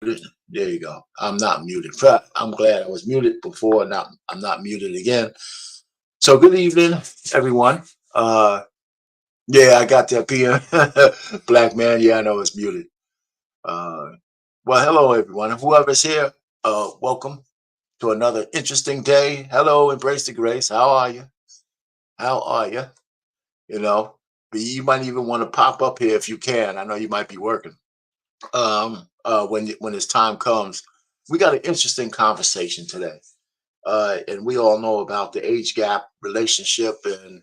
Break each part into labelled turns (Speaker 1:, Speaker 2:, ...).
Speaker 1: There you go. I'm not muted. But I'm glad I was muted before. Now I'm not muted again. So good evening, everyone. Uh, yeah, I got that PM. Black man. Yeah, I know it's muted. Uh, well, hello everyone. Whoever's here, welcome to another interesting day. Hello, embrace the grace. How are you? How are you? You know, you might even want to pop up here if you can. I know you might be working. When this time comes, we got an interesting conversation today. And we all know about the age gap relationship and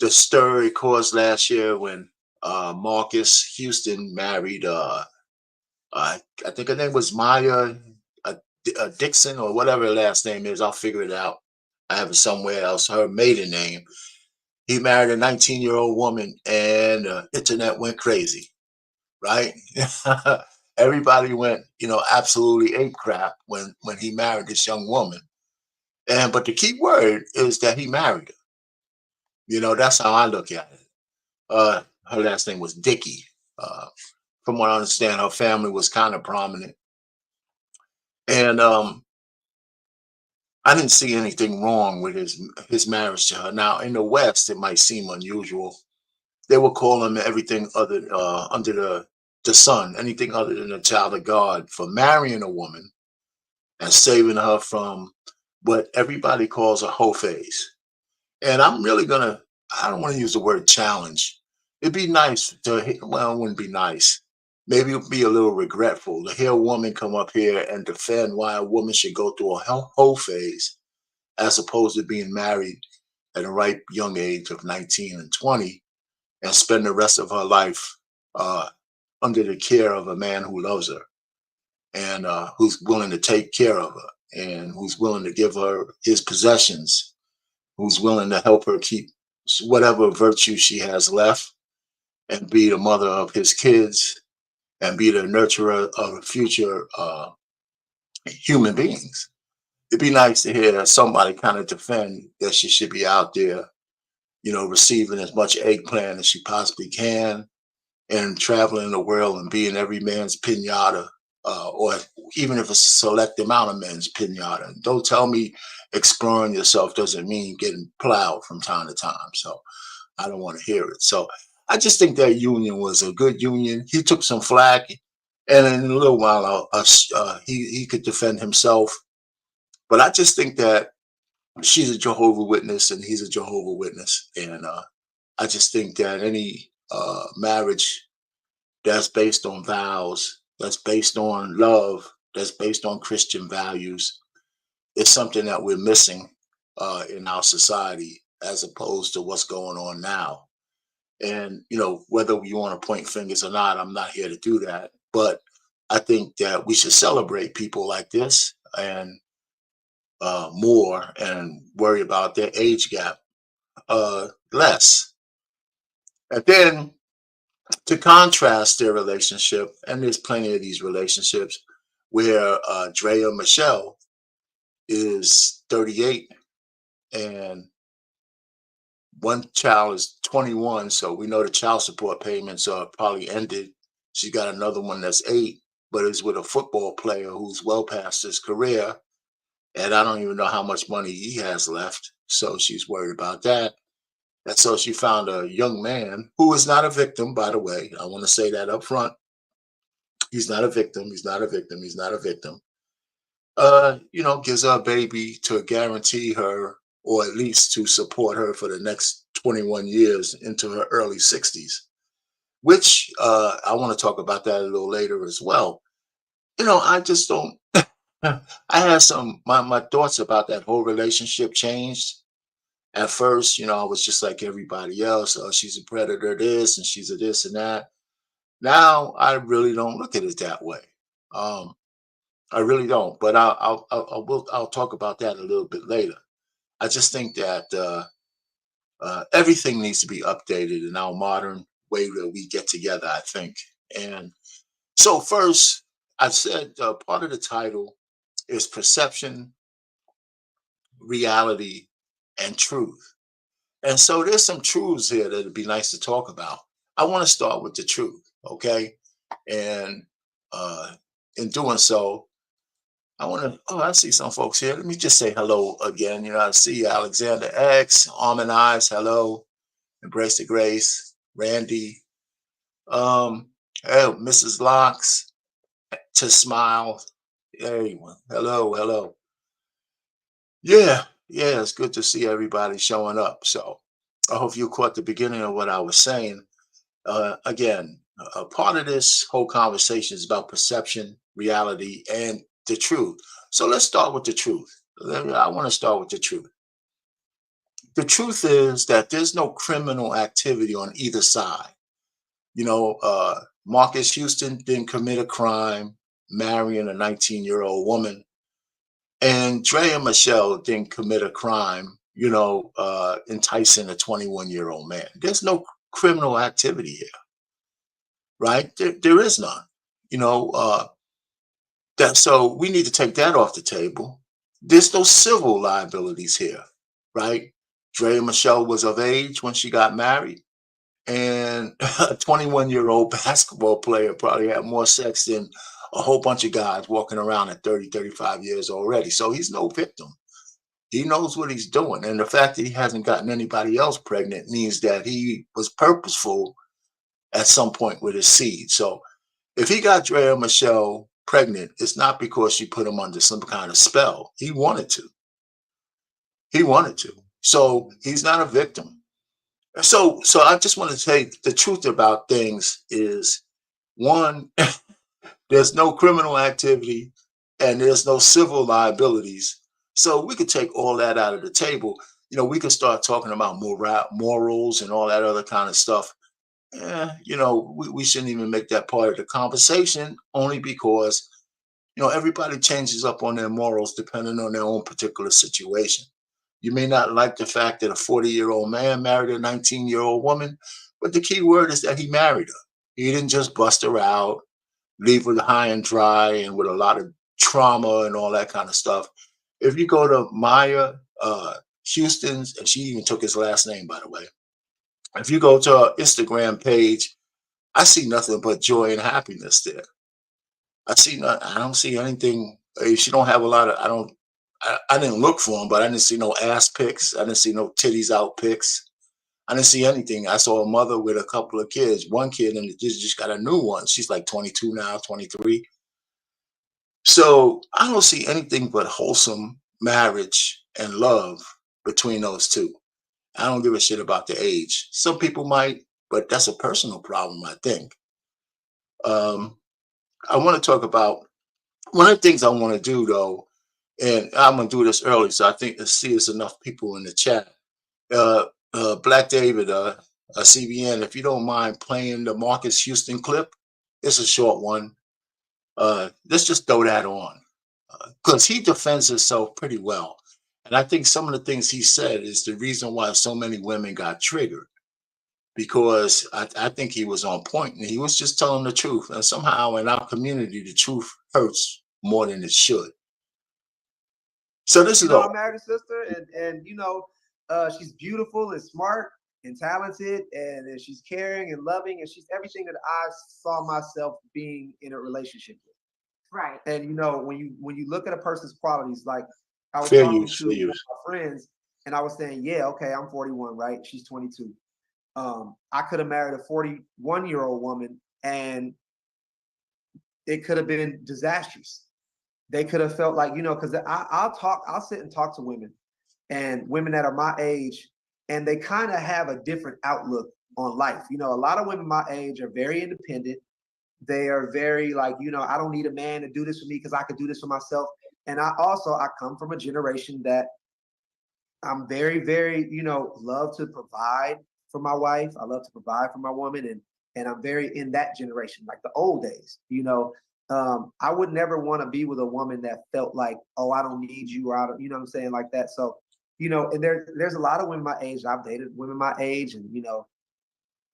Speaker 1: the stir it caused last year when Marcus Houston married, I think her name was Maya Dixon or whatever her last name is. I'll figure it out. I have it somewhere else. Her maiden name. He married a 19-year-old woman, and internet went crazy, right? Everybody went, absolutely ape crap when he married this young woman. And but the key word is that he married her. That's how I look at it. Her last name was Dickey. Uh, from what I understand, her family was kind of prominent, and I didn't see anything wrong with his marriage to her. Now, in the West, it might seem unusual. They would call him everything other under the sun, anything other than a child of God, for marrying a woman and saving her from what everybody calls a hoe phase. And I'm really gonna, I don't want to use the word challenge. It'd be nice well, it wouldn't be nice. Maybe it'd be a little regretful to hear a woman come up here and defend why a woman should go through a whole phase as opposed to being married at a ripe young age of 19 and 20 and spend the rest of her life uh, under the care of a man who loves her and who's willing to take care of her and who's willing to give her his possessions, who's willing to help her keep whatever virtue she has left and be the mother of his kids and be the nurturer of future human beings. It'd be nice to hear somebody kind of defend that she should be out there, receiving as much eggplant as she possibly can and traveling the world and being every man's pinata, or even if it's a select amount of men's pinata. Don't tell me exploring yourself doesn't mean getting plowed from time to time. So I don't want to hear it. So I just think that union was a good union. He took some flack, and in a little while, he could defend himself. But I just think that she's a Jehovah Witness and he's a Jehovah Witness, and I just think that any marriage that's based on vows, that's based on love, that's based on Christian values, is something that we're missing in our society as opposed to what's going on now. And, whether you want to point fingers or not, I'm not here to do that. But I think that we should celebrate people like this and more and worry about their age gap less. And then to contrast their relationship, and there's plenty of these relationships where Drea Michelle is 38 and one child is 21. So we know the child support payments are probably ended. She got another one that's 8, but is with a football player who's well past his career. And I don't even know how much money he has left. So she's worried about that. And so she found a young man who is not a victim, by the way. I want to say that up front. He's not a victim. He's not a victim. He's not a victim. Gives her a baby to guarantee her, or at least to support her for the next 21 years into her early 60s, which I want to talk about that a little later as well. I just don't, I had my thoughts about that whole relationship changed. At first, I was just like everybody else. Oh, she's a predator, this, and she's a this and that. Now I really don't look at it that way. Um, I really don't. But I'll talk about that a little bit later. I just think that everything needs to be updated in our modern way that we get together. I think. And so first, I said part of the title is perception, reality, and truth. And so there's some truths here that'd be nice to talk about. I want to start with the truth, okay? And uh, in doing so, I want to. Oh, I see some folks here. Let me just say hello again. I see Alexander X, Almond Eyes. Hello, Embrace the Grace, Randy, um, oh, Mrs. Locks, to Smile. Everyone, hello, hello. Yeah, yeah, it's good to see everybody showing up. So I hope you caught the beginning of what I was saying. Again, a part of this whole conversation is about perception, reality, and the truth. So let's start with the truth. I want to start with the truth. The truth is that there's no criminal activity on either side. Marcus Houston didn't commit a crime marrying a 19-year-old woman, and Drea Michelle didn't commit a crime, enticing a 21-year-old man. There's no criminal activity here, right? There is none. You know, that so we need to take that off the table. There's no civil liabilities here, right? Drea Michelle was of age when she got married, and a 21-year-old basketball player probably had more sex than a whole bunch of guys walking around at 30, 35 years already. So he's no victim. He knows what he's doing. And the fact that he hasn't gotten anybody else pregnant means that he was purposeful at some point with his seed. So if he got Drea Michelle pregnant, it's not because she put him under some kind of spell. He wanted to. He wanted to. So he's not a victim. So I just want to say the truth about things is, one, there's no criminal activity and there's no civil liabilities. So we could take all that out of the table. We could start talking about morals and all that other kind of stuff. We shouldn't even make that part of the conversation, only because everybody changes up on their morals depending on their own particular situation. You may not like the fact that a 40-year-old man married a 19-year-old woman, but the key word is that he married her. He didn't just bust her out, leave her high and dry and with a lot of trauma and all that kind of stuff. If you go to Maya Houston's, and she even took his last name, by the way. If you go to her Instagram page, I see nothing but joy and happiness there. I don't see anything. She don't have a lot of. I didn't look for them, but I didn't see no ass pics. I didn't see no titties out pics. I didn't see anything. I saw a mother with a couple of kids. One kid and just got a new one. She's like 22 now, 23. So I don't see anything but wholesome marriage and love between those two. I don't give a shit about the age. Some people might, but that's a personal problem, I think. Um, I want to talk about one of the things I want to do though, and I'm gonna do this early, so I think see there's enough people in the chat. Uh, Black David, CBN, if you don't mind playing the Marcus Houston clip, it's a short one. Let's just throw that on because he defends himself pretty well. And I think some of the things he said is the reason why so many women got triggered, because I think he was on point and he was just telling the truth. And somehow in our community, the truth hurts more than it should. So this is
Speaker 2: I married a sister, and she's beautiful and smart and talented, and she's caring and loving, and she's everything that I saw myself being in a relationship with.
Speaker 3: Right.
Speaker 2: And when you look at a person's qualities, like I was
Speaker 1: fair
Speaker 2: talking
Speaker 1: use,
Speaker 2: to
Speaker 1: fair
Speaker 2: one
Speaker 1: use.
Speaker 2: of my friends, and I was saying, yeah, okay, I'm 41, right? She's 22. I could have married a 41-year-old woman, and it could have been disastrous. They could have felt like, because I'll sit and talk to women, and women that are my age, and they kind of have a different outlook on life. A lot of women my age are very independent. They are very like, I don't need a man to do this for me because I could do this for myself. And I come from a generation that I'm very, very, love to provide for my wife. I love to provide for my woman, and I'm very in that generation, like the old days. I would never want to be with a woman that felt like, oh, I don't need you, or I don't, what I'm saying, like that. So, and there's a lot of women my age. I've dated women my age, and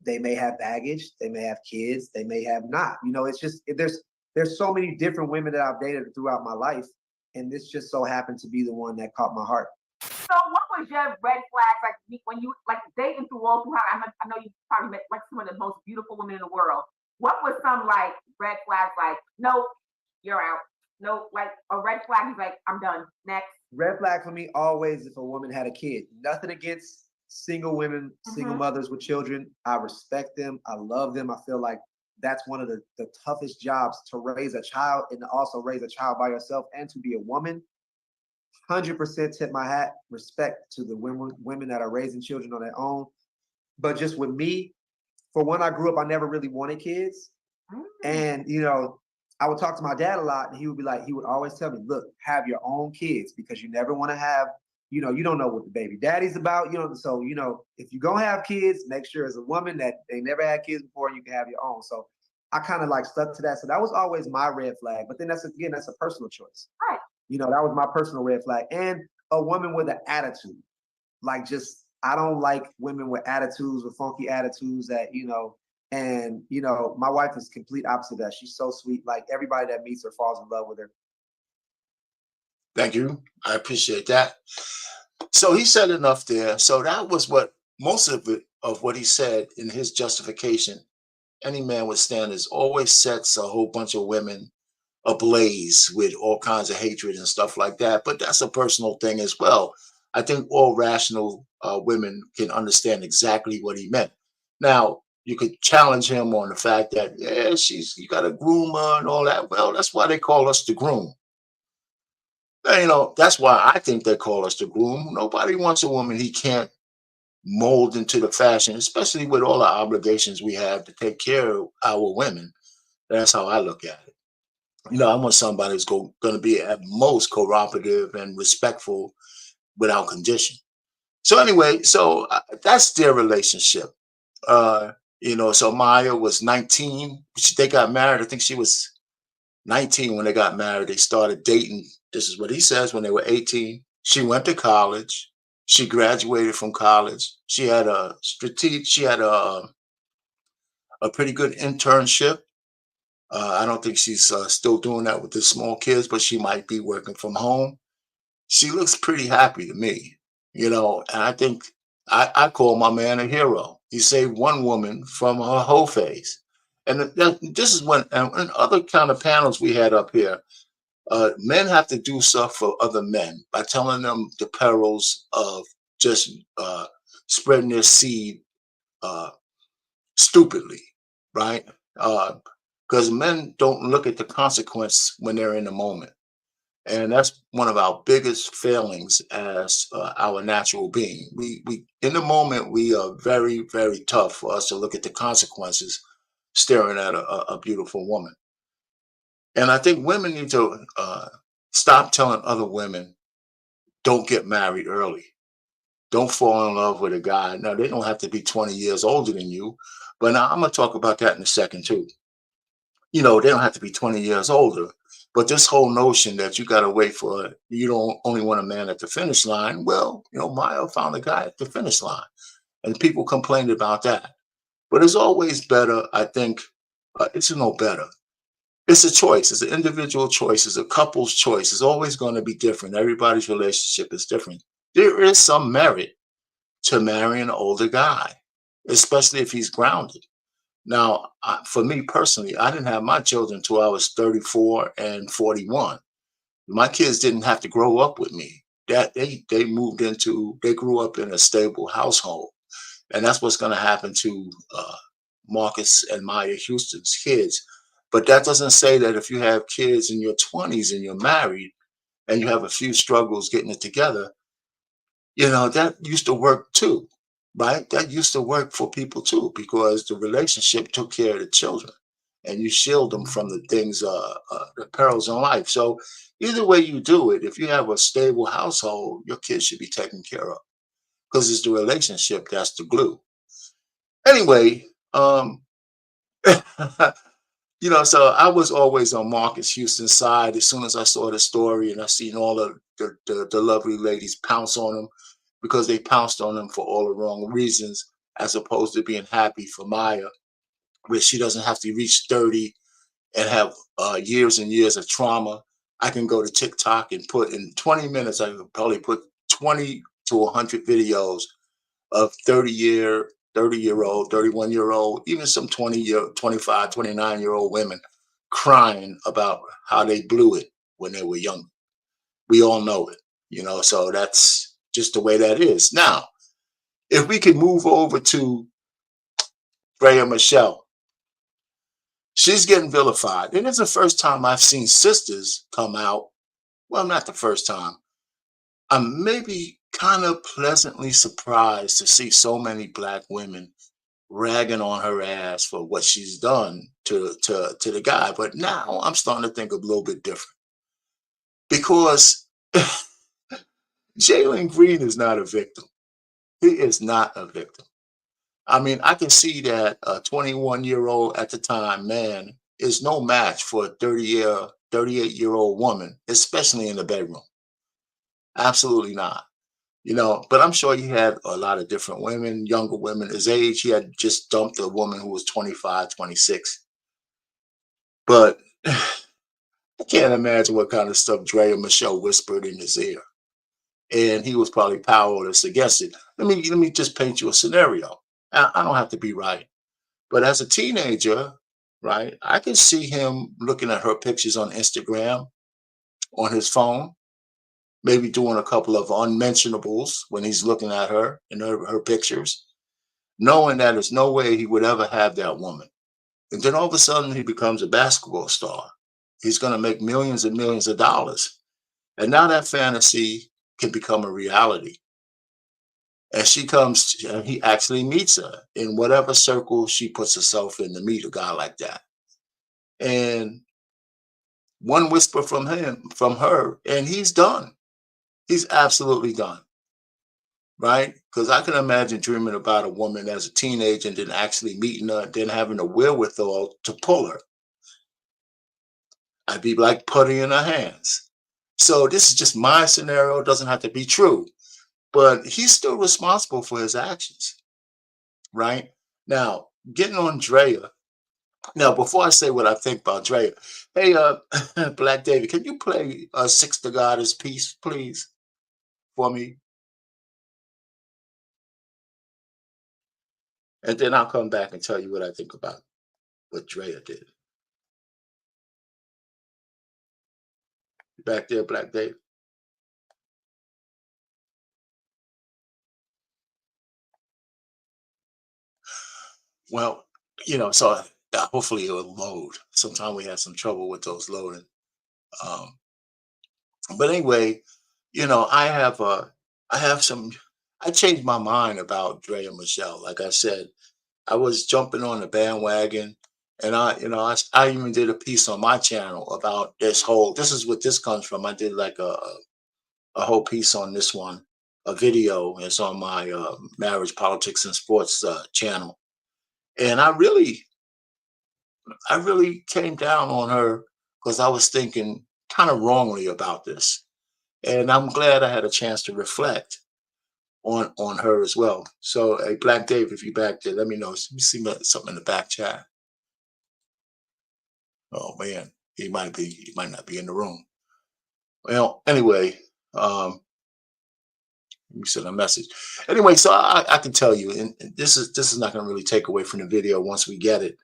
Speaker 2: they may have baggage, they may have kids, they may have not. It's just there's so many different women that I've dated throughout my life, and this just so happened to be the one that caught my heart.
Speaker 3: So what was your red flags like when you like dating through all through? I know you probably met like some of the most beautiful women in the world. What was some like red flags like? No, you're out. No, like a red flag, he's like, I'm done. Next.
Speaker 2: Red flag for me always if a woman had a kid. Nothing against single women, single mothers with children. I respect them. I love them. I feel like that's one of the toughest jobs, to raise a child and to also raise a child by yourself and to be a woman. 100% tip my hat, respect to the women that are raising children on their own. But just with me, for when I grew up, I never really wanted kids. And, I would talk to my dad a lot, and he would be like, he would always tell me, look, have your own kids, because you never want to have, you don't know what the baby daddy's about, so, if you're going to have kids, make sure as a woman that they never had kids before, you can have your own. So I kind of like stuck to that. So that was always my red flag. But then that's a personal choice.
Speaker 3: Right.
Speaker 2: That was my personal red flag. And a woman with an attitude. Like, just, I don't like women with attitudes, with funky attitudes that, and my wife is complete opposite of that. She's so sweet. Like, everybody that meets her falls in love with her.
Speaker 1: Thank you. I appreciate that. So he said enough there. So that was what most of it of what he said in his justification. Any man with standards always sets a whole bunch of women ablaze with all kinds of hatred and stuff like that. But that's a personal thing as well. I think all rational women can understand exactly what he meant. Now, you could challenge him on the fact that, yeah, you got a groomer and all that. Well, that's why they call us the groom. That's why I think they call us the groom. Nobody wants a woman he can't mold into the fashion, especially with all the obligations we have to take care of our women. That's how I look at it. I want somebody who's going to be at most cooperative and respectful without condition. So anyway, that's their relationship. So Maya was 19. They got married. I think she was 19 when they got married. They started dating. This is what he says, when they were 18. She went to college. She graduated from college. She had a pretty good internship. I don't think she's still doing that with the small kids, but she might be working from home. She looks pretty happy to me, and I think I call my man a hero. He saved one woman from her whole phase. And this is when, and in other kind of panels we had up here, men have to do stuff for other men by telling them the perils of just spreading their seed stupidly, right? Because men don't look at the consequence when they're in the moment. And that's one of our biggest failings as our natural being. We in the moment, we are very, very tough for us to look at the consequences staring at a beautiful woman. And I think women need to stop telling other women, don't get married early. Don't fall in love with a guy. Now, they don't have to be 20 years older than you, but now I'm going to talk about that in a second, too. They don't have to be 20 years older. But this whole notion that you got to wait for, you don't only want a man at the finish line. Well, Maya found a guy at the finish line, and people complained about that. But it's always better, I think, it's no better. It's a choice. It's an individual choice. It's a couple's choice. It's always going to be different. Everybody's relationship is different. There is some merit to marrying an older guy, especially if he's grounded. Now, for me personally, I didn't have my children until I was 34 and 41. My kids didn't have to grow up with me. That they grew up in a stable household, and that's what's going to happen to Marcus and Maya Houston's kids. But that doesn't say that if you have kids in your 20s and you're married and you have a few struggles getting it together, that used to work too, right? That used to work for people too, because the relationship took care of the children and you shield them from the things, the perils in life. So either way you do it, if you have a stable household, your kids should be taken care of, because it's the relationship that's the glue. Anyway, so I was always on Marcus Houston's side as soon as I saw the story and I seen all the lovely ladies pounce on him, because they pounced on him for all the wrong reasons, as opposed to being happy for Maya, where she doesn't have to reach 30 and have years and years of trauma. I can go to TikTok and put in 20 minutes, I could probably put 20 to 100 videos of 30-year old, 31-year-old, even some 20-year, 25, 29-year-old women crying about how they blew it when they were young. We all know it, so that's just the way that is. Now, if we could move over to Freya Michelle, she's getting vilified. And it's the first time I've seen sisters come out. Well, not the first time. I'm maybe kind of pleasantly surprised to see so many black women ragging on her ass for what she's done to the guy. But now I'm starting to think a little bit different because Jalen Green is not a victim. He is not a victim. I mean, I can see that a 21-year-old at the time man is no match for a 38-year-old woman, especially in the bedroom. Absolutely not. But I'm sure he had a lot of different women, younger women his age. He had just dumped a woman who was 25, 26. But I can't imagine what kind of stuff Dre and Michelle whispered in his ear. And he was probably powerless against it. Let me just paint you a scenario. I don't have to be right. But as a teenager, right, I can see him looking at her pictures on Instagram, on his phone, maybe doing a couple of unmentionables when he's looking at her and her pictures, knowing that there's no way he would ever have that woman. And then all of a sudden he becomes a basketball star. He's going to make millions and millions of dollars. And now that fantasy can become a reality. And she comes, and he actually meets her in whatever circle she puts herself in to meet a guy like that. And one whisper from her, and he's done. He's absolutely done. Right? Because I can imagine dreaming about a woman as a teenager and then actually meeting her and then having the wherewithal to pull her. I'd be like putty in her hands. So this is just my scenario. It doesn't have to be true. But he's still responsible for his actions. Right? Now, getting on Drea. Now, before I say what I think about Drea, hey, Black David, can you play Six to Goddess piece, please, for me? And then I'll come back and tell you what I think about what Drea did. Back there, Black David. Well, so hopefully it'll load. Sometimes we have some trouble with those loading. Um, but anyway, I have some. I changed my mind about Dre and Michelle. Like I said, I was jumping on the bandwagon, and I even did a piece on my channel about this whole. This is what this comes from. I did like a whole piece on this one, a video. It's on my marriage, politics, and sports channel, and I really came down on her because I was thinking kind of wrongly about this. And I'm glad I had a chance to reflect on her as well. So, hey, Black Dave, if you back there, let me know. Let me see something in the back chat. Oh man, he might not be in the room. Well, anyway, let me send a message. Anyway, so I can tell you, and this is not going to really take away from the video once we get it.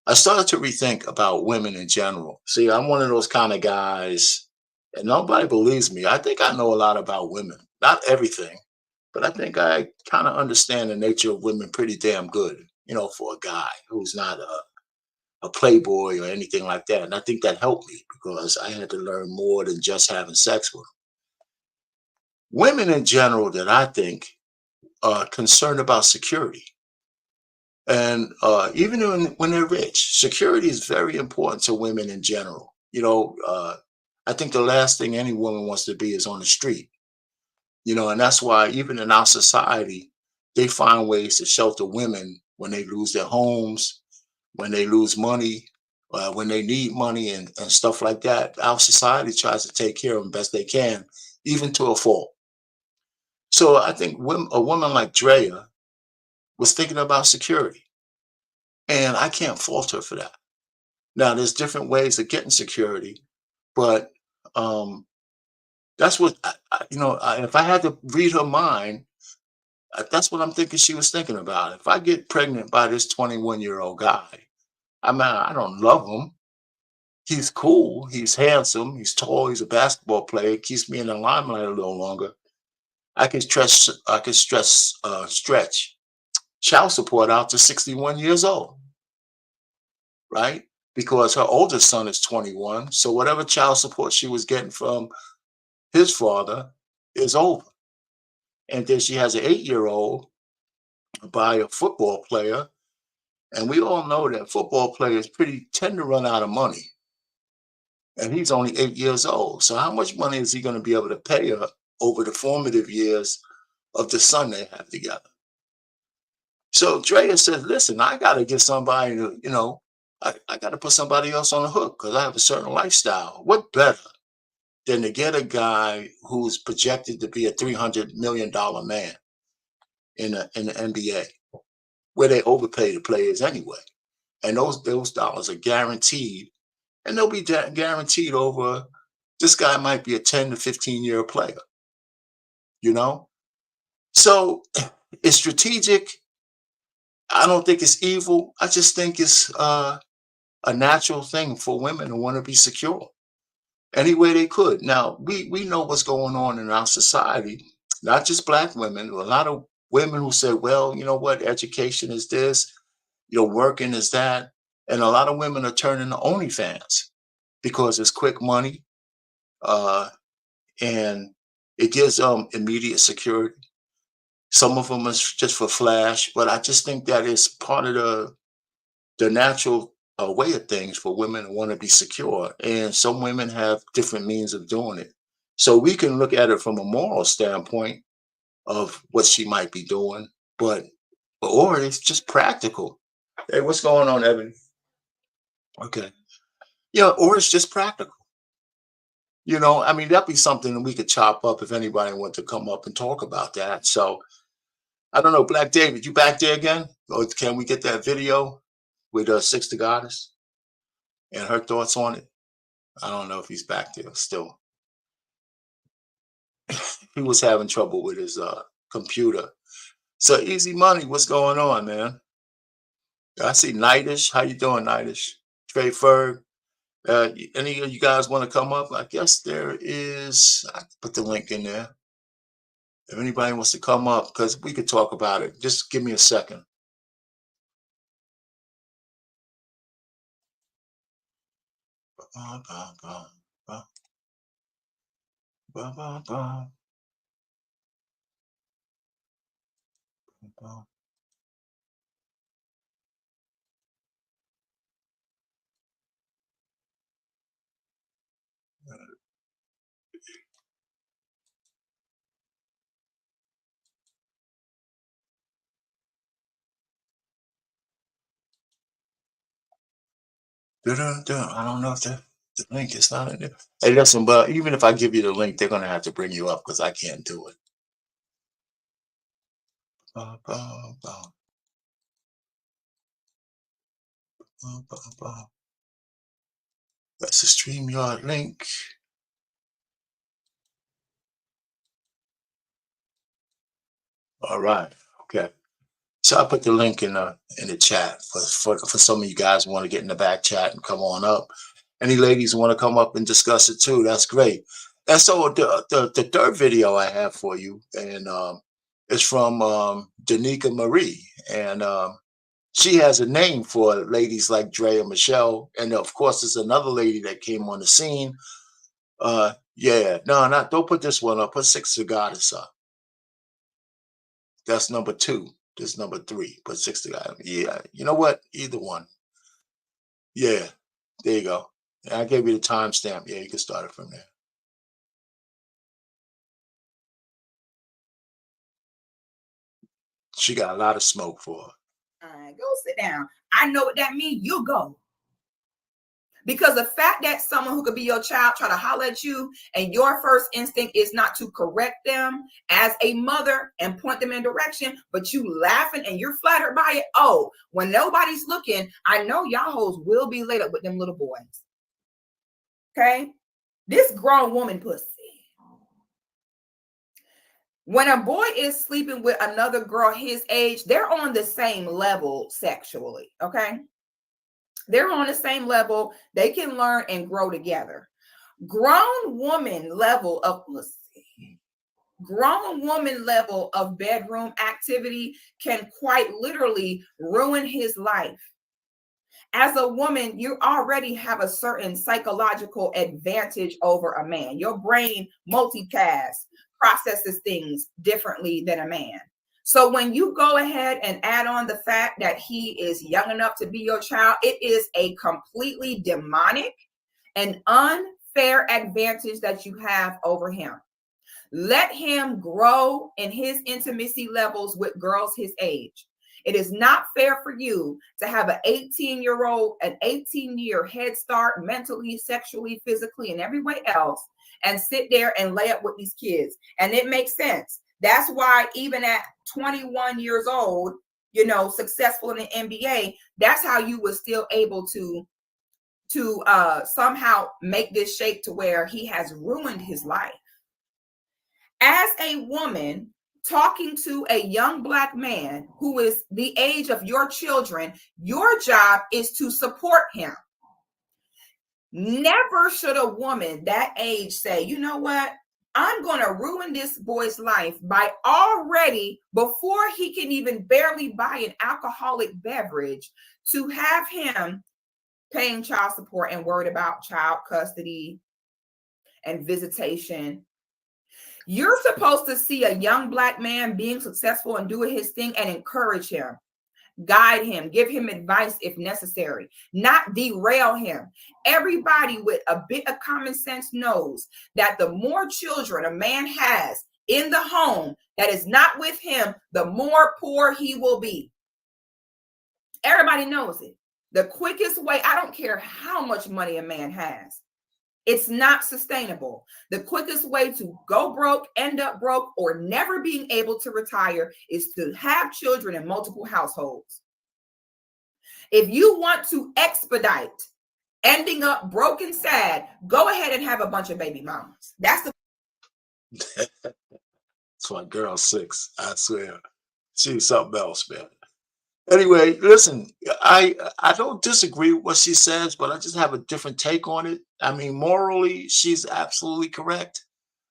Speaker 1: I started to rethink about women in general. See, I'm one of those kind of guys, and nobody believes me. I think I know a lot about women. Not everything, but I think I kind of understand the nature of women pretty damn good, for a guy who's not a playboy or anything like that. And I think that helped me because I had to learn more than just having sex with them. Women in general that I think are concerned about security. And even when they're rich, security is very important to women in general. I think the last thing any woman wants to be is on the street. And that's why even in our society, they find ways to shelter women when they lose their homes, when they lose money, when they need money and stuff like that. Our society tries to take care of them best they can, even to a fault. So I think a woman like Drea was thinking about security. And I can't fault her for that. Now, there's different ways of getting security, but that's what if I had to read her mind, that's what I'm thinking she was thinking about. If I get pregnant by this 21-year-old guy, I mean, I don't love him, He's cool. He's handsome. He's tall. He's a basketball player. Keeps me in the limelight a little longer. I can stretch. I can stretch child support out to 61 years old, right? Because her oldest son is 21. So whatever child support she was getting from his father is over. And then she has an 8-year-old by a football player. And we all know that football players pretty tend to run out of money. And he's only 8 years old. So how much money is he going to be able to pay her over the formative years of the son they have together? So Drea says, listen, I got to get somebody to, I got to put somebody else on the hook because I have a certain lifestyle. What better than to get a guy who's projected to be a $300 million man in the NBA, where they overpay the players anyway, and those dollars are guaranteed, and they'll be guaranteed over. This guy might be a 10 to 15-year player, you know. So it's strategic. I don't think it's evil. I just think it's a natural thing for women to want to be secure any way they could. Now, we know what's going on in our society, not just black women, a lot of women who say, well, you know what, education is this, working is that. And a lot of women are turning to OnlyFans because it's quick money, uh, and it gives them immediate security. Some of them is just for flash, but I just think that is part of the natural way of things for women to want to be secure. And some women have different means of doing it. So we can look at it from a moral standpoint of what she might be doing, but or it's just practical. Hey, what's going on, Evan? Okay. Yeah, or it's just practical. I mean, that'd be something that we could chop up if anybody want to come up and talk about that. So I don't know, Black David, you back there again? Or can we get that video with Six the Goddess and her thoughts on it? I don't know if he's back there still. He was having trouble with his computer. So Easy Money, what's going on, man? I see Nightish. How you doing, Nightish? Trey Ferg. Any of you guys want to come up? I guess there is. I put the link in there. If anybody wants to come up, because we could talk about it. Just give me a second. Ba, ba, ba, ba, ba, ba, ba, ba. I don't know if the link is not in there. Hey, listen, but even if I give you the link, they're gonna have to bring you up because I can't do it. Ba, ba, ba, ba, ba, ba. That's the StreamYard link. All right. Okay. So I put the link in the chat for some of you guys who want to get in the back chat and come on up. Any ladies who want to come up and discuss it too, that's great. And so the third video I have for you, and it's from Danica Marie, and she has a name for ladies like Dre and Michelle, and of course there's another lady that came on the scene. Yeah, no, not don't put this one up. Put Six the Goddess up. That's number 2. This is number 3. Put 60 guy. Yeah. You know what? Either one. Yeah. There you go. And I gave you the timestamp. Yeah, you can start it from there. She got a lot of smoke for her.
Speaker 4: All right, go sit down. I know what that means. You go. Because the fact that someone who could be your child try to holler at you and your first instinct is not to correct them as a mother and point them in direction, but you laughing and you're flattered by it. Oh, when nobody's looking, I know y'all hoes will be laid up with them little boys. Okay? This grown woman pussy. When a boy is sleeping with another girl his age, they're on the same level sexually. Okay? They're on the same level. They can learn and grow together. Grown woman level of, let's see, grown woman level of bedroom activity can quite literally ruin his life. As a woman, you already have a certain psychological advantage over a man. Your brain multitasks, processes things differently than a man. So when you go ahead and add on the fact that he is young enough to be your child, it is a completely demonic and unfair advantage that you have over him. Let him grow in his intimacy levels with girls his age. It is not fair for you to have an 18-year-old, an 18-year head start mentally, sexually, physically, and every way else, and sit there and lay up with these kids. And it makes sense. That's why even at 21 years old, you know, successful in the NBA, that's how you were still able to somehow make this shape to where he has ruined his life. As a woman talking to a young Black man who is the age of your children, your job is to support him. Never should a woman that age say, you know what, I'm going to ruin this boy's life by already, before he can even barely buy an alcoholic beverage, to have him paying child support and worried about child custody and visitation. You're supposed to see a young Black man being successful and doing his thing and encourage him, guide him, give him advice if necessary, not derail him. Everybody with a bit of common sense knows that the more children a man has in the home that is not with him, the more poor he will be. Everybody knows it. The quickest way, I don't care how much money a man has, it's not sustainable. The quickest way to go broke, end up broke, or never being able to retire is to have children in multiple households. If you want to expedite ending up broke and sad, go ahead and have a bunch of baby mamas. That's the
Speaker 1: That's my girl 6. I swear. She's something else, man. Anyway, listen, I don't disagree with what she says, but I just have a different take on it. I mean, morally, she's absolutely correct,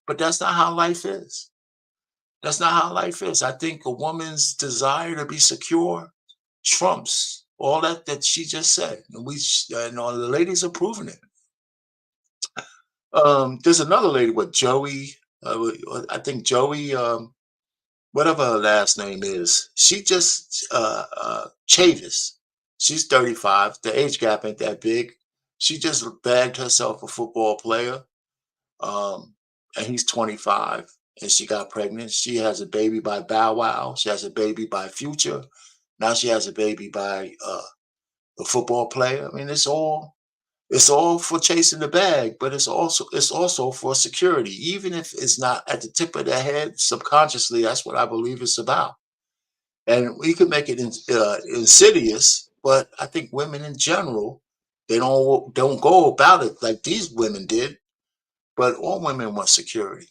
Speaker 1: but that's not how life is. That's not how life is. I think a woman's desire to be secure trumps all that she just said, and and all the ladies are proving it. There's another lady with Joey. I think Joey. Whatever her last name is, she just Chavis. She's 35. The age gap ain't that big. She just bagged herself a football player, and he's 25, and she got pregnant. She has a baby by Bow Wow. She has a baby by Future. Now she has a baby by the football player. I mean, it's all for chasing the bag, but it's also for security. Even if it's not at the tip of their head, subconsciously, that's what I believe it's about. And we could make it insidious, but I think women in general, they don't go about it like these women did. But all women want security,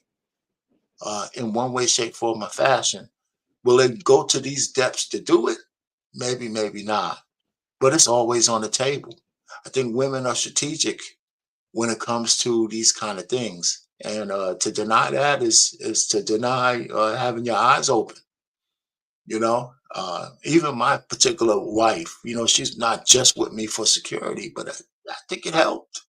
Speaker 1: in one way, shape, form, or fashion. Will they go to these depths to do it? Maybe, maybe not. But it's always on the table. I think women are strategic when it comes to these kind of things. And to deny that is to deny having your eyes open. You know, even my particular wife, she's not just with me for security, but I think it helped.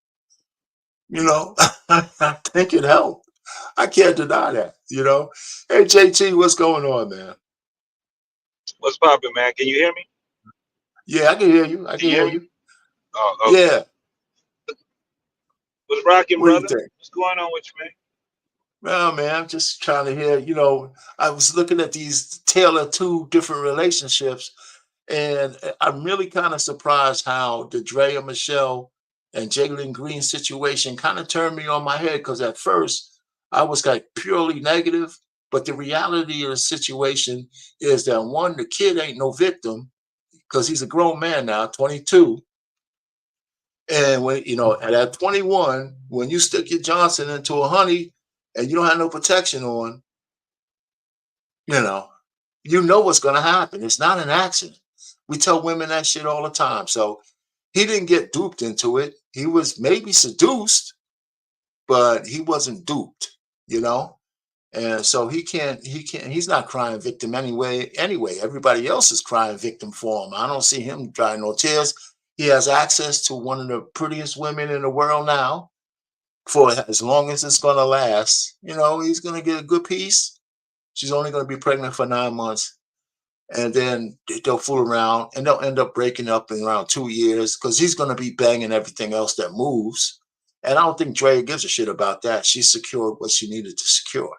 Speaker 1: I think it helped. I can't deny that. Hey, JT, what's going on, man?
Speaker 5: What's poppin', man? Can you hear me?
Speaker 1: Yeah, I can hear you. I
Speaker 5: Can
Speaker 1: can
Speaker 5: you
Speaker 1: hear
Speaker 5: hear me?
Speaker 1: you.
Speaker 5: Oh, okay.
Speaker 1: Yeah.
Speaker 5: What's rocking,
Speaker 1: What do you
Speaker 5: brother?
Speaker 1: think?
Speaker 5: What's going on with you, man?
Speaker 1: Well, man, I'm just trying to hear. I was looking at these tale of two different relationships, and I'm really kind of surprised how the Drea Michelle and Jalen Green situation kind of turned me on my head, because at first I was like purely negative, but the reality of the situation is that one, the kid ain't no victim because he's a grown man now, 22. And and at 21, when you stick your Johnson into a honey and you don't have no protection on, you know, you know what's going to happen. It's not an accident. We tell women that shit all the time. So he didn't get duped into it. He was maybe seduced, but he wasn't duped, you know? And so he's not crying victim anyway. Everybody else is crying victim for him. I don't see him drying no tears. He has access to one of the prettiest women in the world now for as long as it's gonna last. You know, he's gonna get a good piece. She's only gonna be pregnant for 9 months. And then they'll fool around and they'll end up breaking up in around 2 years because he's gonna be banging everything else that moves. And I don't think Drea gives a shit about that. She secured what she needed to secure.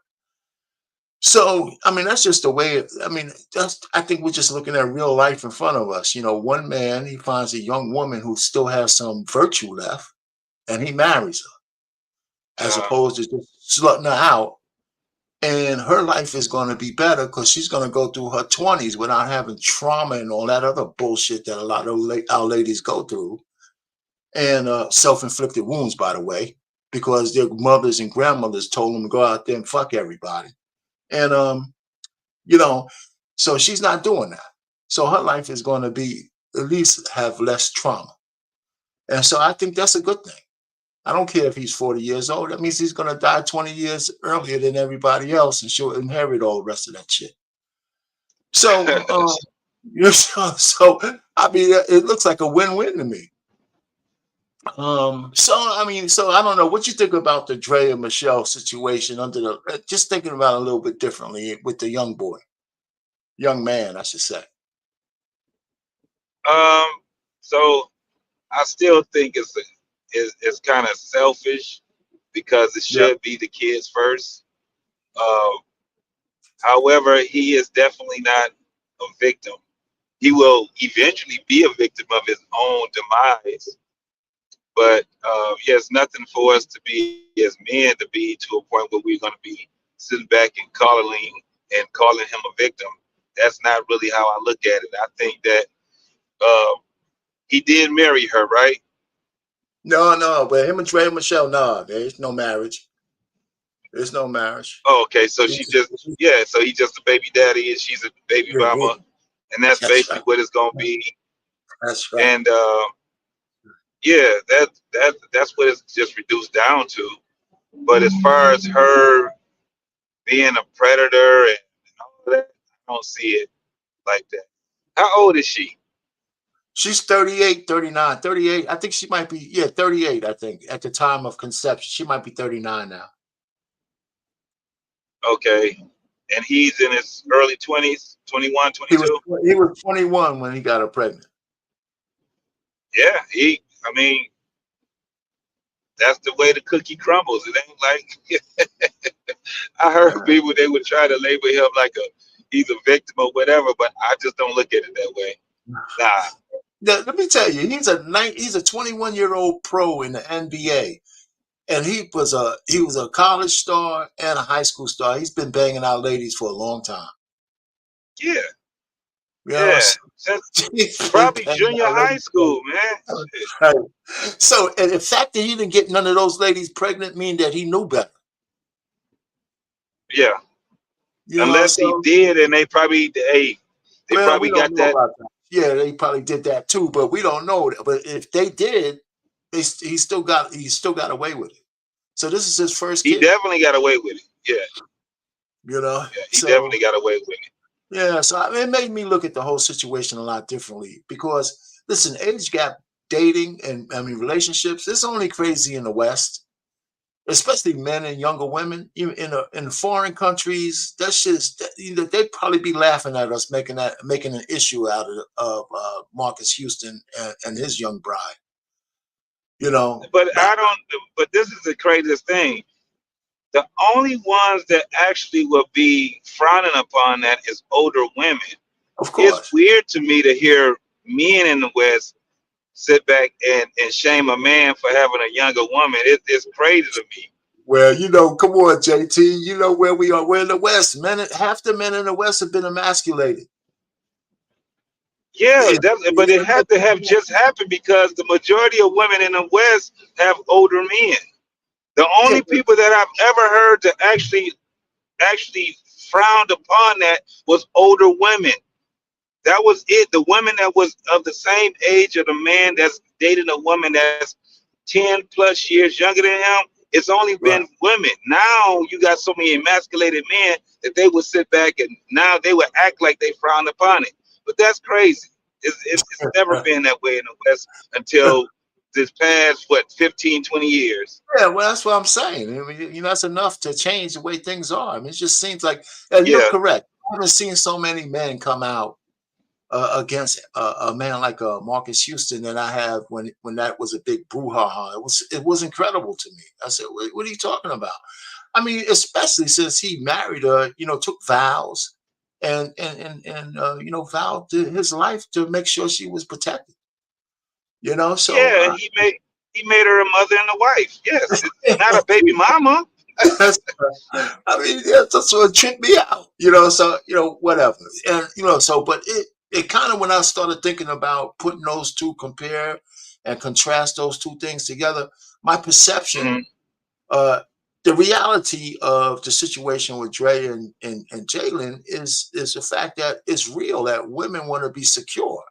Speaker 1: So, I mean, that's just the way. I mean, I think we're just looking at real life in front of us. You know, one man, he finds a young woman who still has some virtue left, and he marries her, as opposed to just slutting her out. And her life is going to be better because she's going to go through her 20s without having trauma and all that other bullshit that a lot of our ladies go through, and self-inflicted wounds, by the way, because their mothers and grandmothers told them to go out there and fuck everybody. And you know, so she's not doing that. So her life is going to be at least have less trauma. And so I think that's a good thing. I don't care if he's 40 years old. That means he's going to die 20 years earlier than everybody else, and she'll inherit all the rest of that shit. So, so I mean, it looks like a win-win to me. So I don't know what you think about the Dre and Michelle situation under the. Just thinking about it a little bit differently with the young man, I should say.
Speaker 5: So I still think it's kind of selfish because it should be the kids first. However, he is definitely not a victim. He will eventually be a victim of his own demise. But it's nothing for us to be as men to be to a point where we're going to be sitting back and calling him a victim. That's not really how I look at it. I think that he did marry her, right?
Speaker 1: No, but him and Dre and Michelle, no, there's no marriage. There's no marriage.
Speaker 5: Oh, okay, so so he's just a baby daddy and she's a baby mama, and that's basically what it's gonna be.
Speaker 1: That's right.
Speaker 5: And that's what it's just reduced down to. But as far as her being a predator and all that, I don't see it like that. How old is she?
Speaker 1: She's 38, 39, 38. I think she might be, 38, I think, at the time of conception. She might be 39 now.
Speaker 5: Okay. And he's in his early 20s, 21, 22?
Speaker 1: He was 21 when he got her pregnant.
Speaker 5: Yeah, I mean, that's the way the cookie crumbles. It ain't like I heard people, they would try to label him like he's a victim or whatever, but I just don't look at it that way. Nah.
Speaker 1: Let me tell you, he's a 21-year-old pro in the NBA, and he was a college star and a high school star. He's been banging out ladies for a long time.
Speaker 5: Yeah.
Speaker 1: Yeah.
Speaker 5: Since probably junior high school, man.
Speaker 1: Right. So, and the fact that he didn't get none of those ladies pregnant mean that he knew better.
Speaker 5: Yeah. Unless he did, and they probably probably got that.
Speaker 1: Yeah, they probably did that too, but we don't know. But if they did, he still got away with it. So this is his first kid.
Speaker 5: He definitely got away with it. Yeah.
Speaker 1: You know?
Speaker 5: Yeah, he definitely got away with it.
Speaker 1: Yeah, so it made me look at the whole situation a lot differently because, listen, age gap dating and relationships, it's only crazy in the West, especially men and younger women. In foreign countries, that shit is, they'd probably be laughing at us making an issue out of Marcus Houston and his young bride. You know,
Speaker 5: but But this is the craziest thing. The only ones that actually will be frowning upon that is older women.
Speaker 1: Of course.
Speaker 5: It's weird to me to hear men in the West sit back and shame a man for having a younger woman. It's crazy to me.
Speaker 1: Well, come on, JT. You know where we are. We're in the West. Half the men in the West have been emasculated.
Speaker 5: Yeah, but it had to have just happened because the majority of women in the West have older men. The only people that I've ever heard to actually frowned upon that was older women. That was it. The woman that was of the same age of the man that's dating a woman that's 10 plus years younger than him, it's only
Speaker 1: Right.
Speaker 5: been women. Now you got so many emasculated men that they would sit back and now they would act like they frown upon it. But that's crazy. It's never been that way in the West until this past, 15, 20 years.
Speaker 1: Yeah, well, that's what I'm saying. I mean, you know, that's enough to change the way things are. I mean, it just seems like, and you're
Speaker 5: Yeah.
Speaker 1: correct. I haven't seen so many men come out against a man like Marcus Houston than I have when that was a big brouhaha. It was incredible to me. I said, what are you talking about? I mean, especially since he married her, you know, took vows and you know, vowed to his life to make sure she was protected. You know, so
Speaker 5: Yeah, and he made her a mother and a wife. Yes, it's not a baby mama.
Speaker 1: I mean, yeah, that's what tripped me out, you know. So, you know, whatever, and you know, so, but it kind of when I started thinking about putting those two, compare and contrast those two things together, my perception,
Speaker 5: Mhm.
Speaker 1: the reality of the situation with Dre and Jalen is the fact that it's real that women want to be secure,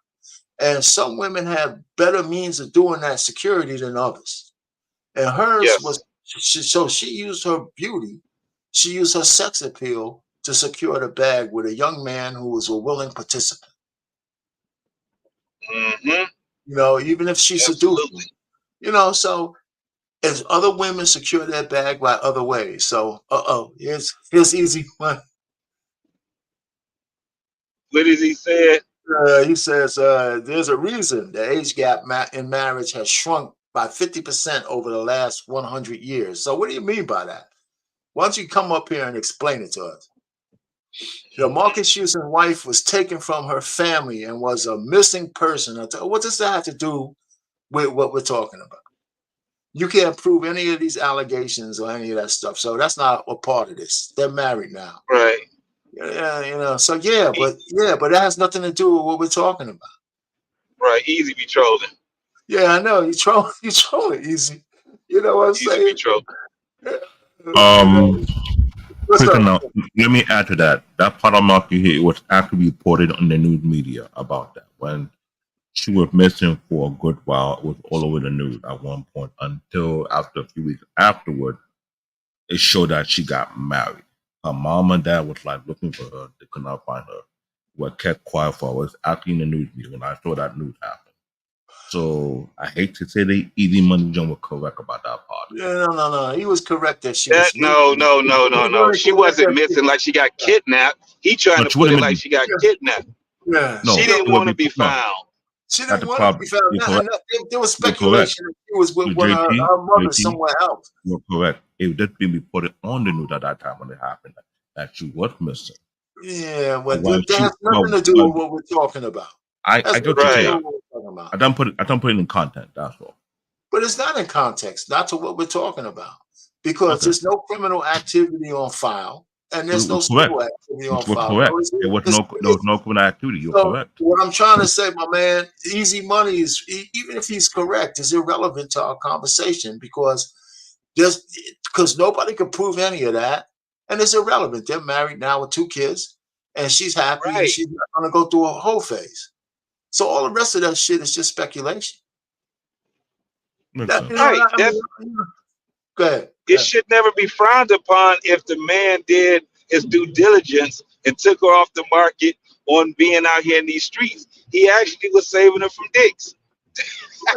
Speaker 1: and some women have better means of doing that security than others. And hers
Speaker 5: Yes.
Speaker 1: was so she used her beauty, she used her sex appeal to secure the bag with a young man who was a willing participant.
Speaker 5: Hmm.
Speaker 1: You know, even if she seduced him.
Speaker 5: Absolutely.
Speaker 1: You know, so as other women secure their bag by other ways. So, here's easy one.
Speaker 5: What does he say?
Speaker 1: He says there's a reason the age gap in marriage has shrunk by 50% over the last 100 years. So, what do you mean by that? Why don't you come up here and explain it to us? You know, Marcus Houston's wife was taken from her family and was a missing person. What does that have to do with what we're talking about? You can't prove any of these allegations or any of that stuff. So that's not a part of this. They're married now.
Speaker 5: Right.
Speaker 1: Yeah, you know. So but that has nothing to do with what we're talking about.
Speaker 5: Right. Easy be trolling.
Speaker 1: Yeah, I know. You troll it easy. You know what I'm
Speaker 5: Easy be
Speaker 1: saying?
Speaker 5: trolling.
Speaker 1: You know, what's
Speaker 6: Quick
Speaker 1: up?
Speaker 6: enough. Let me add to that. That part of Marky here was actually reported on the news media about that. When she was missing for a good while, it was all over the news at one point until after a few weeks afterward, it showed that she got married. Her mom and dad was like looking for her. They could not find her. Were kept quiet for. It was actually in the news media when I saw that news happen. So I hate to say the Easy Money John was correct about that part.
Speaker 1: Yeah, no. He was correct that she
Speaker 5: That
Speaker 1: was
Speaker 5: no.
Speaker 1: missing. He was really
Speaker 5: She
Speaker 1: correct
Speaker 5: wasn't
Speaker 1: that
Speaker 5: missing like she got kidnapped. He trying
Speaker 6: No,
Speaker 5: to
Speaker 6: she
Speaker 5: put it
Speaker 6: wouldn't
Speaker 5: like
Speaker 6: be.
Speaker 5: she got kidnapped.
Speaker 1: yeah,
Speaker 6: No,
Speaker 5: She
Speaker 1: she
Speaker 5: didn't
Speaker 6: it would
Speaker 5: want to
Speaker 6: be
Speaker 5: be
Speaker 6: no.
Speaker 5: found.
Speaker 1: She
Speaker 6: That's
Speaker 1: didn't
Speaker 6: the
Speaker 1: want to
Speaker 6: problem.
Speaker 1: be found.
Speaker 6: You're correct.
Speaker 1: There was
Speaker 6: You're correct.
Speaker 1: speculation that she was with
Speaker 6: So
Speaker 1: one of
Speaker 6: JP,
Speaker 1: her mother
Speaker 6: JP,
Speaker 1: somewhere else.
Speaker 6: you're correct. It would just be reported on the news at that time when it happened that she was missing.
Speaker 1: Yeah,
Speaker 6: But
Speaker 1: but
Speaker 6: while
Speaker 1: that has nothing to do
Speaker 6: but
Speaker 1: with what we're talking about.
Speaker 6: I
Speaker 1: That's
Speaker 6: get
Speaker 1: nothing
Speaker 6: what you're
Speaker 1: to do
Speaker 5: Right.
Speaker 6: saying.
Speaker 1: with what we're talking about.
Speaker 6: I don't put it in content. That's all.
Speaker 1: But it's not in context, not to what we're talking about, because
Speaker 6: Okay,
Speaker 1: there's no criminal activity on file and there's no
Speaker 6: you're correct.
Speaker 1: civil activity on
Speaker 6: You're
Speaker 1: file.
Speaker 6: correct.
Speaker 1: So
Speaker 6: There was
Speaker 1: it's
Speaker 6: no criminal activity. You're
Speaker 1: so
Speaker 6: correct.
Speaker 1: what I'm trying to say, my man, easy money is even if he's correct, is irrelevant to our conversation because nobody could prove any of that, and it's irrelevant. They're married now with 2 kids, and she's happy, and
Speaker 5: Right.
Speaker 1: she's not going to go through a whole phase. So all the rest of that shit is just speculation.
Speaker 6: Listen,
Speaker 5: Right.
Speaker 1: I mean, go ahead.
Speaker 5: It should never be frowned upon if the man did his due diligence and took her off the market on being out here in these streets. He actually was saving her from dicks.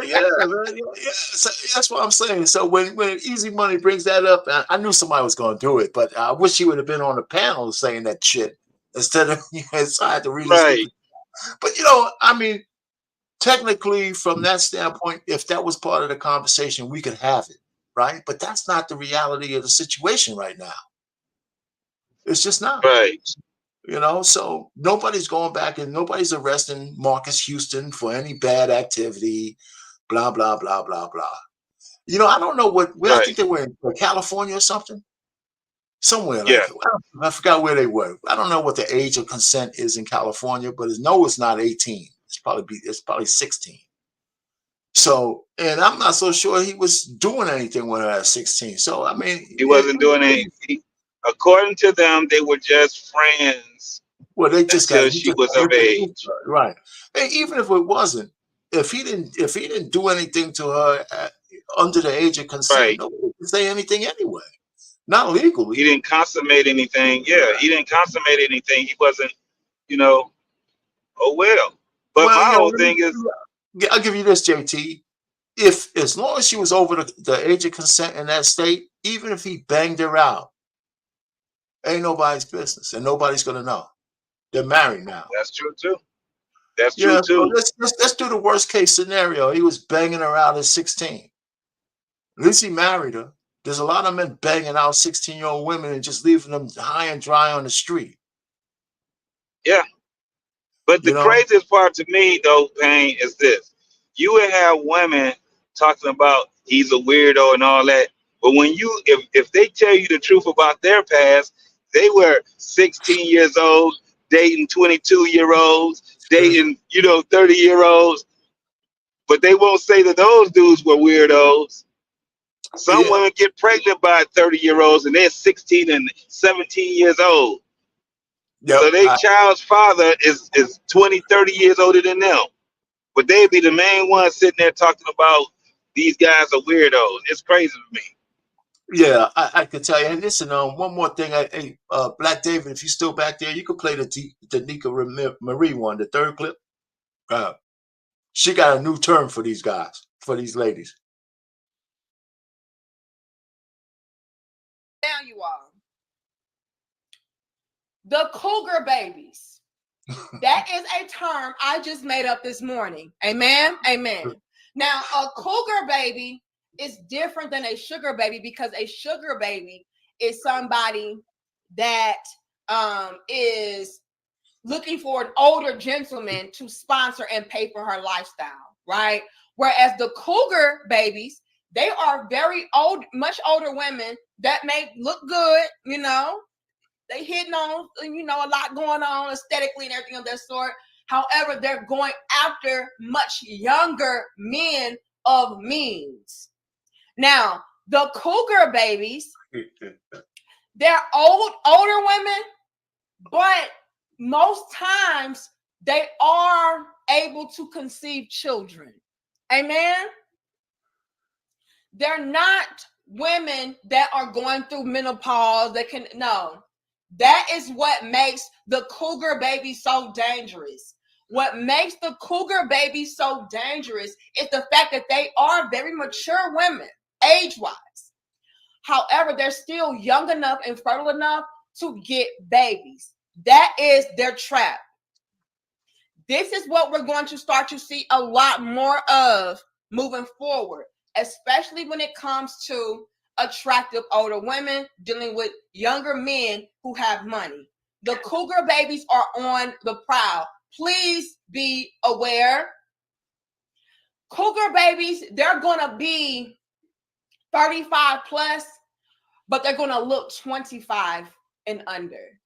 Speaker 1: Yeah, man, yeah. So that's what I'm saying. So when Easy Money brings that up, I knew somebody was going to do it, but I wish he would have been on the panel saying that shit instead of so I had to read his
Speaker 5: Right.
Speaker 1: stupid. But you know, I mean, technically, from that standpoint, if that was part of the conversation, we could have it, right? But that's not the reality of the situation right now. It's just not.
Speaker 5: Right.
Speaker 1: You know, so nobody's going back and nobody's arresting Marcus Houston for any bad activity, blah, blah, blah, blah, blah. You know, I don't know where I
Speaker 5: Right.
Speaker 1: think they were in California or something. Somewhere
Speaker 5: Yeah.
Speaker 1: I forgot where they were. I don't know what the age of consent is in California, but it's not 18. It's probably 16. So, and I'm not so sure he was doing anything with her at 16. So, I mean,
Speaker 5: He wasn't doing anything. According to them, they were just friends
Speaker 1: Well, they just got
Speaker 5: until
Speaker 1: he
Speaker 5: she
Speaker 1: just
Speaker 5: was
Speaker 1: got
Speaker 5: of
Speaker 1: introduced
Speaker 5: age.
Speaker 1: to her, right? And even if it wasn't, if he didn't do anything to her under the age of consent,
Speaker 5: Right.
Speaker 1: nobody can say anything anyway. Not
Speaker 5: He
Speaker 1: legally.
Speaker 5: didn't consummate anything. Yeah, he didn't consummate anything. He wasn't, you know, oh well. But
Speaker 1: Well,
Speaker 5: my
Speaker 1: you know,
Speaker 5: whole thing is
Speaker 1: yeah, I'll give you this, JT. If as long as she was over the age of consent in that state, even if he banged her out, ain't nobody's business, and nobody's gonna know. They're married now.
Speaker 5: that's true too. That's true
Speaker 1: Yeah, so
Speaker 5: too.
Speaker 1: let's do the worst case scenario. He was banging her out at 16. At least he married her. There's a lot of men banging out 16-year-old women and just leaving them high and dry on the street.
Speaker 5: Yeah. But the
Speaker 1: You know?
Speaker 5: craziest part to me though, Payne, is this. You would have women talking about he's a weirdo and all that. But when you if they tell you the truth about their past, they were 16 years old, dating 22-year-olds, dating, 30-year-olds, but they won't say that those dudes were weirdos. Some
Speaker 1: Yeah.
Speaker 5: women get pregnant by 30-year-olds and they're 16 and 17 years old. So
Speaker 1: Yep.
Speaker 5: their child's father is 20, 30 years older than them. But they'd be the main ones sitting there talking about these guys are weirdos. It's crazy to me.
Speaker 1: Yeah, I could tell you. And listen, one more thing. Black David, if you're still back there, you could play the Nika Marie one, the third clip. She got a new term for these guys, for these ladies.
Speaker 7: Now you all. The cougar babies. That is a term I just made up this morning. Amen. Amen. Now, a cougar baby is different than a sugar baby because a sugar baby is somebody that is looking for an older gentleman to sponsor and pay for her lifestyle, right? Whereas the cougar babies, they are very old, much older women that may look good, they hitting on, a lot going on aesthetically and everything of that sort. However, they're going after much younger men of means. Now, the cougar babies, they're older women, but most times they are able to conceive children. Amen. They're not women that are going through menopause no. That is what makes the cougar baby so dangerous. What makes the cougar baby so dangerous is the fact that they are very mature women, age-wise. However, they're still young enough and fertile enough to get babies. That is their trap. This is what we're going to start to see a lot more of moving forward, especially when it comes to attractive older women dealing with younger men who have money. The cougar babies are on the prowl. Please be aware. Cougar babies, they're going to be 35 plus, but they're going to look 25 and under.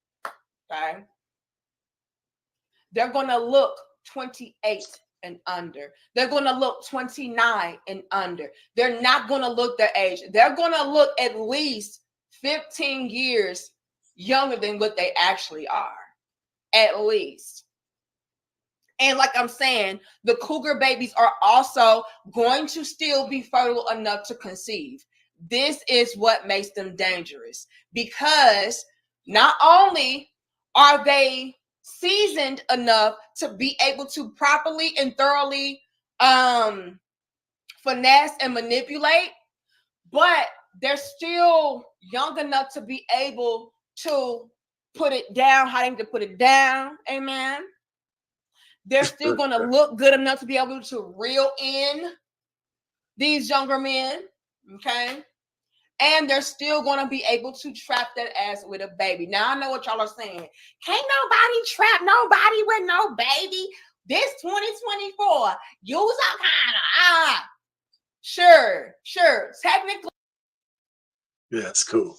Speaker 7: Okay? They're going to look 28 and under. They're going to look 29 and under. They're not going to look their age. They're going to look at least 15 years younger than what they actually are, at least. And like I'm saying, the cougar babies are also going to still be fertile enough to conceive. This is what makes them dangerous, because not only are they seasoned enough to be able to properly and thoroughly finesse and manipulate, but they're still young enough to be able to put it down how they need to put it down. Amen. They're still going to look good enough to be able to reel in these younger men. Okay. And they're still going to be able to trap that ass with a baby. Now, I know what y'all are saying. Can't nobody trap nobody with no baby. This 2024, use a kind of, Sure. Technically.
Speaker 1: Yeah, that's cool.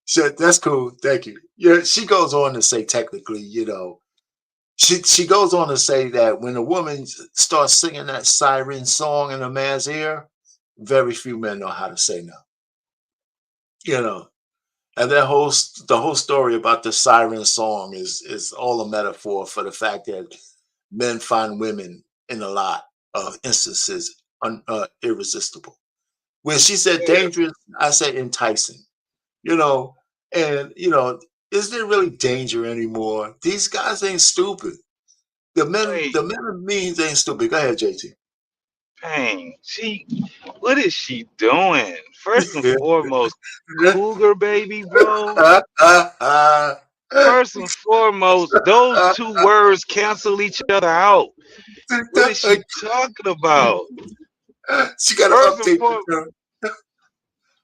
Speaker 1: Sure, that's cool. Thank you. Yeah, she goes on to say technically, she goes on to say that when a woman starts singing that siren song in a man's ear, very few men know how to say no. And the whole story about the siren song is all a metaphor for the fact that men find women in a lot of instances irresistible. When she said
Speaker 5: Yeah.
Speaker 1: dangerous, I said enticing. You know, and is there really danger anymore? These guys ain't stupid.
Speaker 5: Wait,
Speaker 1: The men of means ain't stupid. Go ahead, JT.
Speaker 5: Payne, what is she doing? First and foremost, cougar baby, bro. First and foremost, those two words cancel each other out. What is she talking about?
Speaker 1: She got to
Speaker 5: First and
Speaker 1: update the
Speaker 5: foremost,
Speaker 1: term.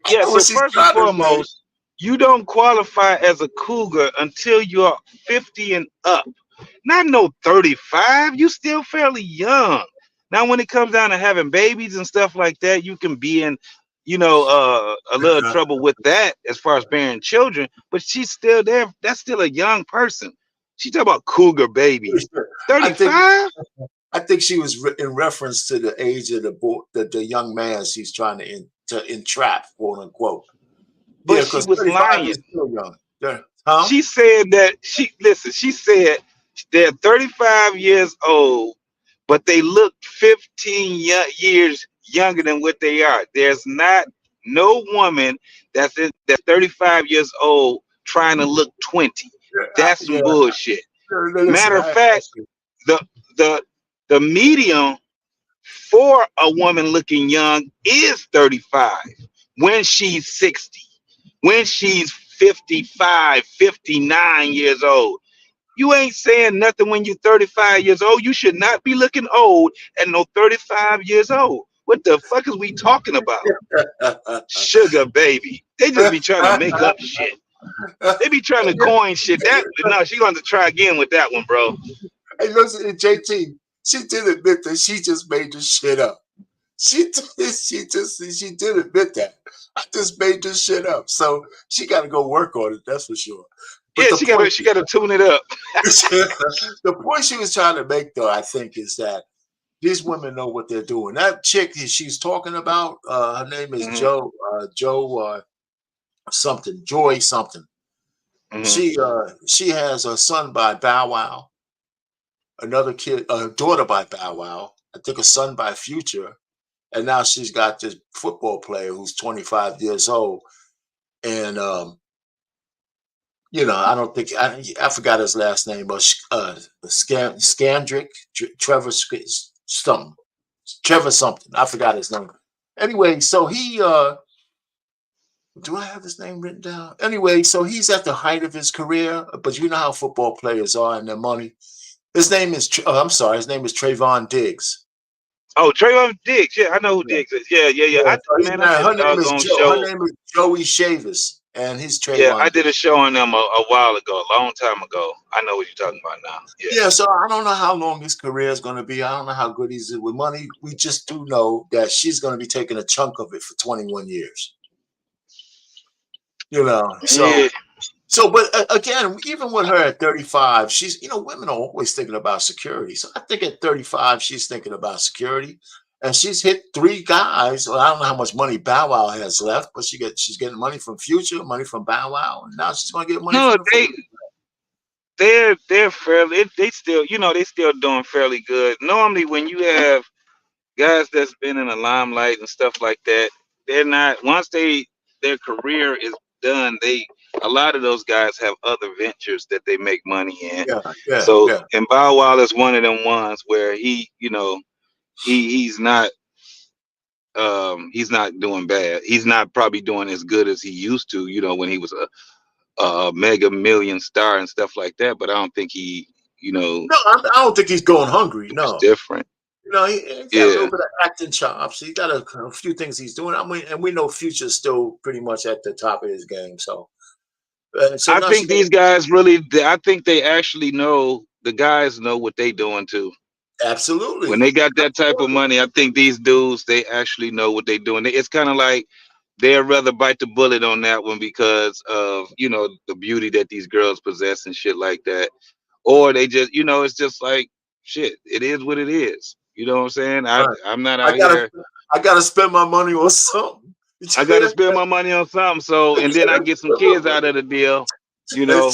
Speaker 1: I
Speaker 5: yeah,
Speaker 1: know what
Speaker 5: so
Speaker 1: she's
Speaker 5: first and
Speaker 1: trying to say.
Speaker 5: foremost, you don't qualify as a cougar until you're 50 and up. Not no 35. You still fairly young. Now, when it comes down to having babies and stuff like that, you can be in, a little trouble with that as far as bearing children. But she's still there. That's still a young person. She talking about cougar babies.
Speaker 1: I think
Speaker 5: 35?
Speaker 1: I think she was in reference to the age of the boy, the young man she's trying to entrap, quote unquote.
Speaker 5: But
Speaker 1: Yeah,
Speaker 5: she
Speaker 1: because
Speaker 5: was
Speaker 1: 35
Speaker 5: lying.
Speaker 1: is still young. Yeah. Huh?
Speaker 5: She said that she said they're 35 years old, but they look 15 years younger than what they are. There's not no woman that's 35 years old trying to look 20. That's some
Speaker 1: Yeah.
Speaker 5: bullshit.
Speaker 1: Listen,
Speaker 5: Matter of fact, the the the medium for a woman looking young is 35 when she's 60, when she's 55, 59 years old. You ain't saying nothing when you're 35 years old. You should not be looking old at no 35 years old. What the fuck is we talking about? Sugar baby. They just be trying to make up shit. They be trying to coin shit. No, she going to try again with that one, bro.
Speaker 1: Hey, listen, JT, she did admit that she just made this shit up. She did admit that. I just made this shit up. So she got to go work on it. That's for sure. But
Speaker 5: Yeah,
Speaker 1: the point,
Speaker 5: she gotta tune it up.
Speaker 1: the point she was trying to make, though, I think, is that these women know what they're doing. That chick she's talking about, her name is
Speaker 5: Hmm.
Speaker 1: Joe something, Joy something.
Speaker 5: Hmm.
Speaker 1: She has a son by Bow Wow, another kid, a daughter by Bow Wow, I think a son by Future, and now she's got this football player who's 25 years old, and I don't think I forgot his last name, but Scandrick, Trevor something, Trevor something. I forgot his name. Anyway, so he do I have his name written down? Anyway, so he's at the height of his career, but you know how football players are and their money. His name is I'm sorry, his name is Trayvon Diggs.
Speaker 5: Oh, Trayvon Diggs. Yeah, I know who
Speaker 1: Yeah.
Speaker 5: Diggs is. Yeah, yeah, yeah.
Speaker 1: Yeah, so he's
Speaker 5: I
Speaker 1: married.
Speaker 5: did a doggone
Speaker 1: Her
Speaker 5: show.
Speaker 1: name is Joey Shavis, and he's
Speaker 5: Yeah, I
Speaker 1: Trayvon
Speaker 5: did
Speaker 1: Diggs.
Speaker 5: a show on them a while ago, a long time ago. I know what you're talking about now. Yeah.
Speaker 1: Yeah, so I don't know how long his career is going to be. I don't know how good he's with money. We just do know that she's going to be taking a chunk of it for 21 years.
Speaker 5: Yeah.
Speaker 1: But again, even with her at 35, she's, women are always thinking about security. So I think at 35, she's thinking about security. And she's hit 3 guys. Well, I don't know how much money Bow Wow has left, but she's getting money from Future, money from Bow Wow, and now she's going to get money
Speaker 5: No,
Speaker 1: from the
Speaker 5: they're fairly they still they still doing fairly good. Normally when you have guys that's been in the limelight and stuff like that, they're not once their career is done, a lot of those guys have other ventures that they make money in.
Speaker 1: Yeah, yeah,
Speaker 5: So
Speaker 1: yeah.
Speaker 5: and Bow Wow is one of them ones where he's not doing bad. He's not probably doing as good as he used to, when he was a mega million star and stuff like that. But I don't think
Speaker 1: No, I don't think he's going hungry.
Speaker 5: it's
Speaker 1: No.
Speaker 5: different.
Speaker 1: He's got a
Speaker 5: Yeah.
Speaker 1: little bit of acting chops. He got a few things he's doing. I mean, and we know Future's still pretty much at the top of his game. So
Speaker 5: I
Speaker 1: now she
Speaker 5: think
Speaker 1: got
Speaker 5: these guys really, I think they actually know, the guys know what they doing too. When
Speaker 1: absolutely.
Speaker 5: they got that type of money, I think these dudes, they actually know what they're doing. It's kind of like they'd rather bite the bullet on that one because of, the beauty that these girls possess and shit like that. Or they just, it's just like, shit, it is what it is. You know what I'm saying?
Speaker 1: Right.
Speaker 5: I'm not
Speaker 1: I
Speaker 5: out
Speaker 1: gotta
Speaker 5: here.
Speaker 1: I gotta spend my money on something.
Speaker 5: I got to spend my money on something. So, and then I get some kids out of the deal. You know,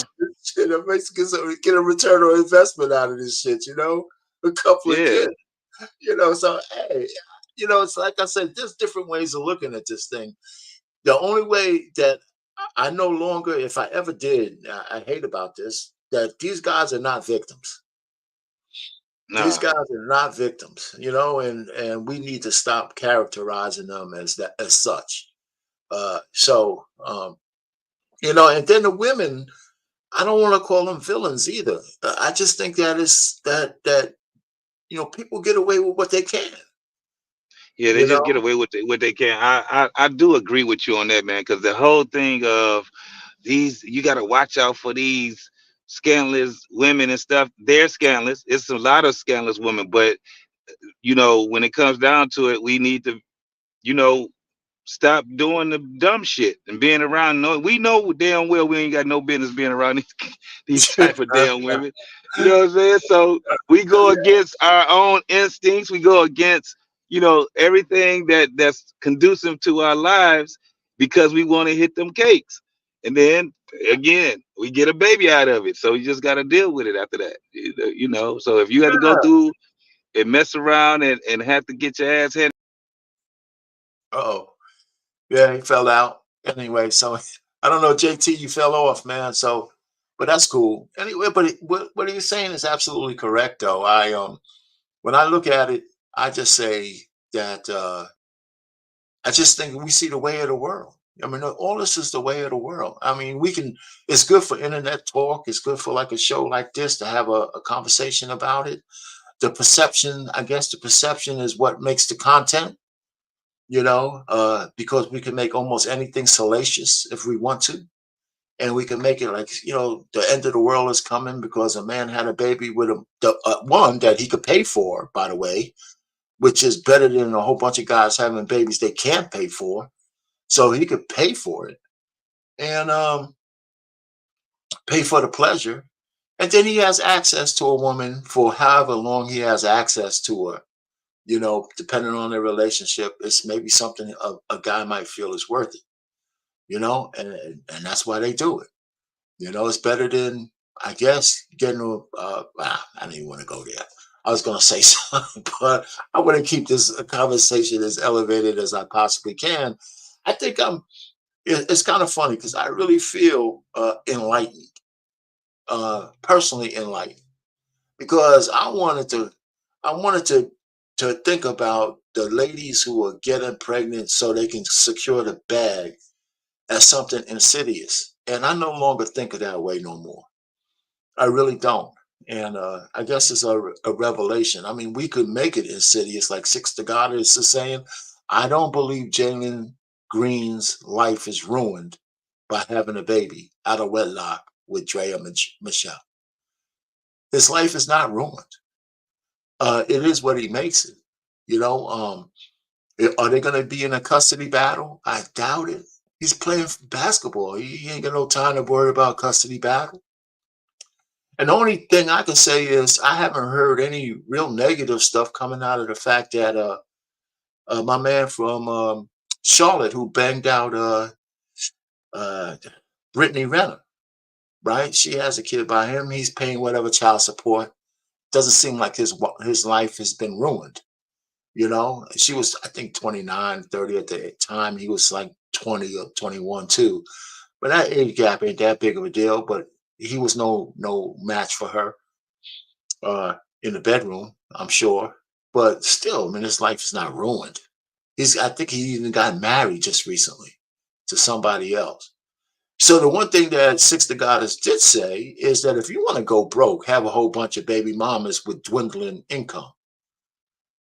Speaker 1: Basically, get a return on investment out of this shit. A couple of
Speaker 5: yeah.
Speaker 1: kids. So hey, it's like I said, there's different ways of looking at this thing. The only way that I no longer, if I ever did, I hate about this, that these guys are not victims. These
Speaker 5: Nah.
Speaker 1: guys are not victims, and we need to stop characterizing them as that as such. And then the women, I don't want to call them villains either. I just think that people get away with what they can.
Speaker 5: Yeah, they
Speaker 1: You
Speaker 5: just
Speaker 1: know,
Speaker 5: get away with what they can. I do agree with you on that, man. Because the whole thing of these, you got to watch out for these scandalous women and stuff. They're scandalous. It's a lot of scandalous women, but when it comes down to it, we need to, you know, stop doing the dumb shit and being around. No, we know damn well we ain't got no business being around these type of damn women. You know what I'm saying? So we go against our own instincts. We go against, everything that's conducive to our lives because we want to hit them cakes. And then again, we get a baby out of it. So you just got to deal with it after that. So if you have to go through and mess around and have to get your ass handed.
Speaker 1: oh, yeah, he fell out anyway. So I don't know, JT, you fell off, man. So, but that's cool anyway. But what he was saying is absolutely correct, though. When I look at it, I just say that I just think we see the way of the world. I mean, all this is the way of the world. I mean, it's good for internet talk. It's good for like a show like this to have a conversation about it. I guess the perception is what makes the content, because we can make almost anything salacious if we want to. And we can make it like, the end of the world is coming because a man had a baby with one that he could pay for, by the way, which is better than a whole bunch of guys having babies they can't pay for. So he could pay for it and pay for the pleasure. And then he has access to a woman for however long he has access to her. Depending on their relationship, it's maybe something a guy might feel is worth it, and that's why they do it. It's better than, I guess, getting I don't even want to go there. I was going to say something, but I want to keep this conversation as elevated as I possibly can. I think it's kind of funny because I really feel enlightened, personally enlightened, because I wanted to think about the ladies who are getting pregnant so they can secure the bag as something insidious. And I no longer think of that way no more. I really don't. And I guess it's a revelation. I mean, we could make it insidious, like Six to God is saying. I don't believe Jalen Green's life is ruined by having a baby out of wedlock with Drea Michelle. His life is not ruined. It is what he makes it. Are they going to be in a custody battle? I doubt it. He's playing basketball. He ain't got no time to worry about custody battle. And the only thing I can say is I haven't heard any real negative stuff coming out of the fact that my man from Charlotte who banged out uh, Brittany Renner, right? She has a kid by him. He's paying whatever child support. Doesn't seem like his life has been ruined. She was, I think, 29, 30 at the time. He was like 20 or 21 too. But that age gap ain't that big of a deal. But he was no match for her in the bedroom, I'm sure. But still, I mean, his life is not ruined. I think he even got married just recently to somebody else. So the one thing that Six the Goddess did say is that if you want to go broke, have a whole bunch of baby mamas with dwindling income.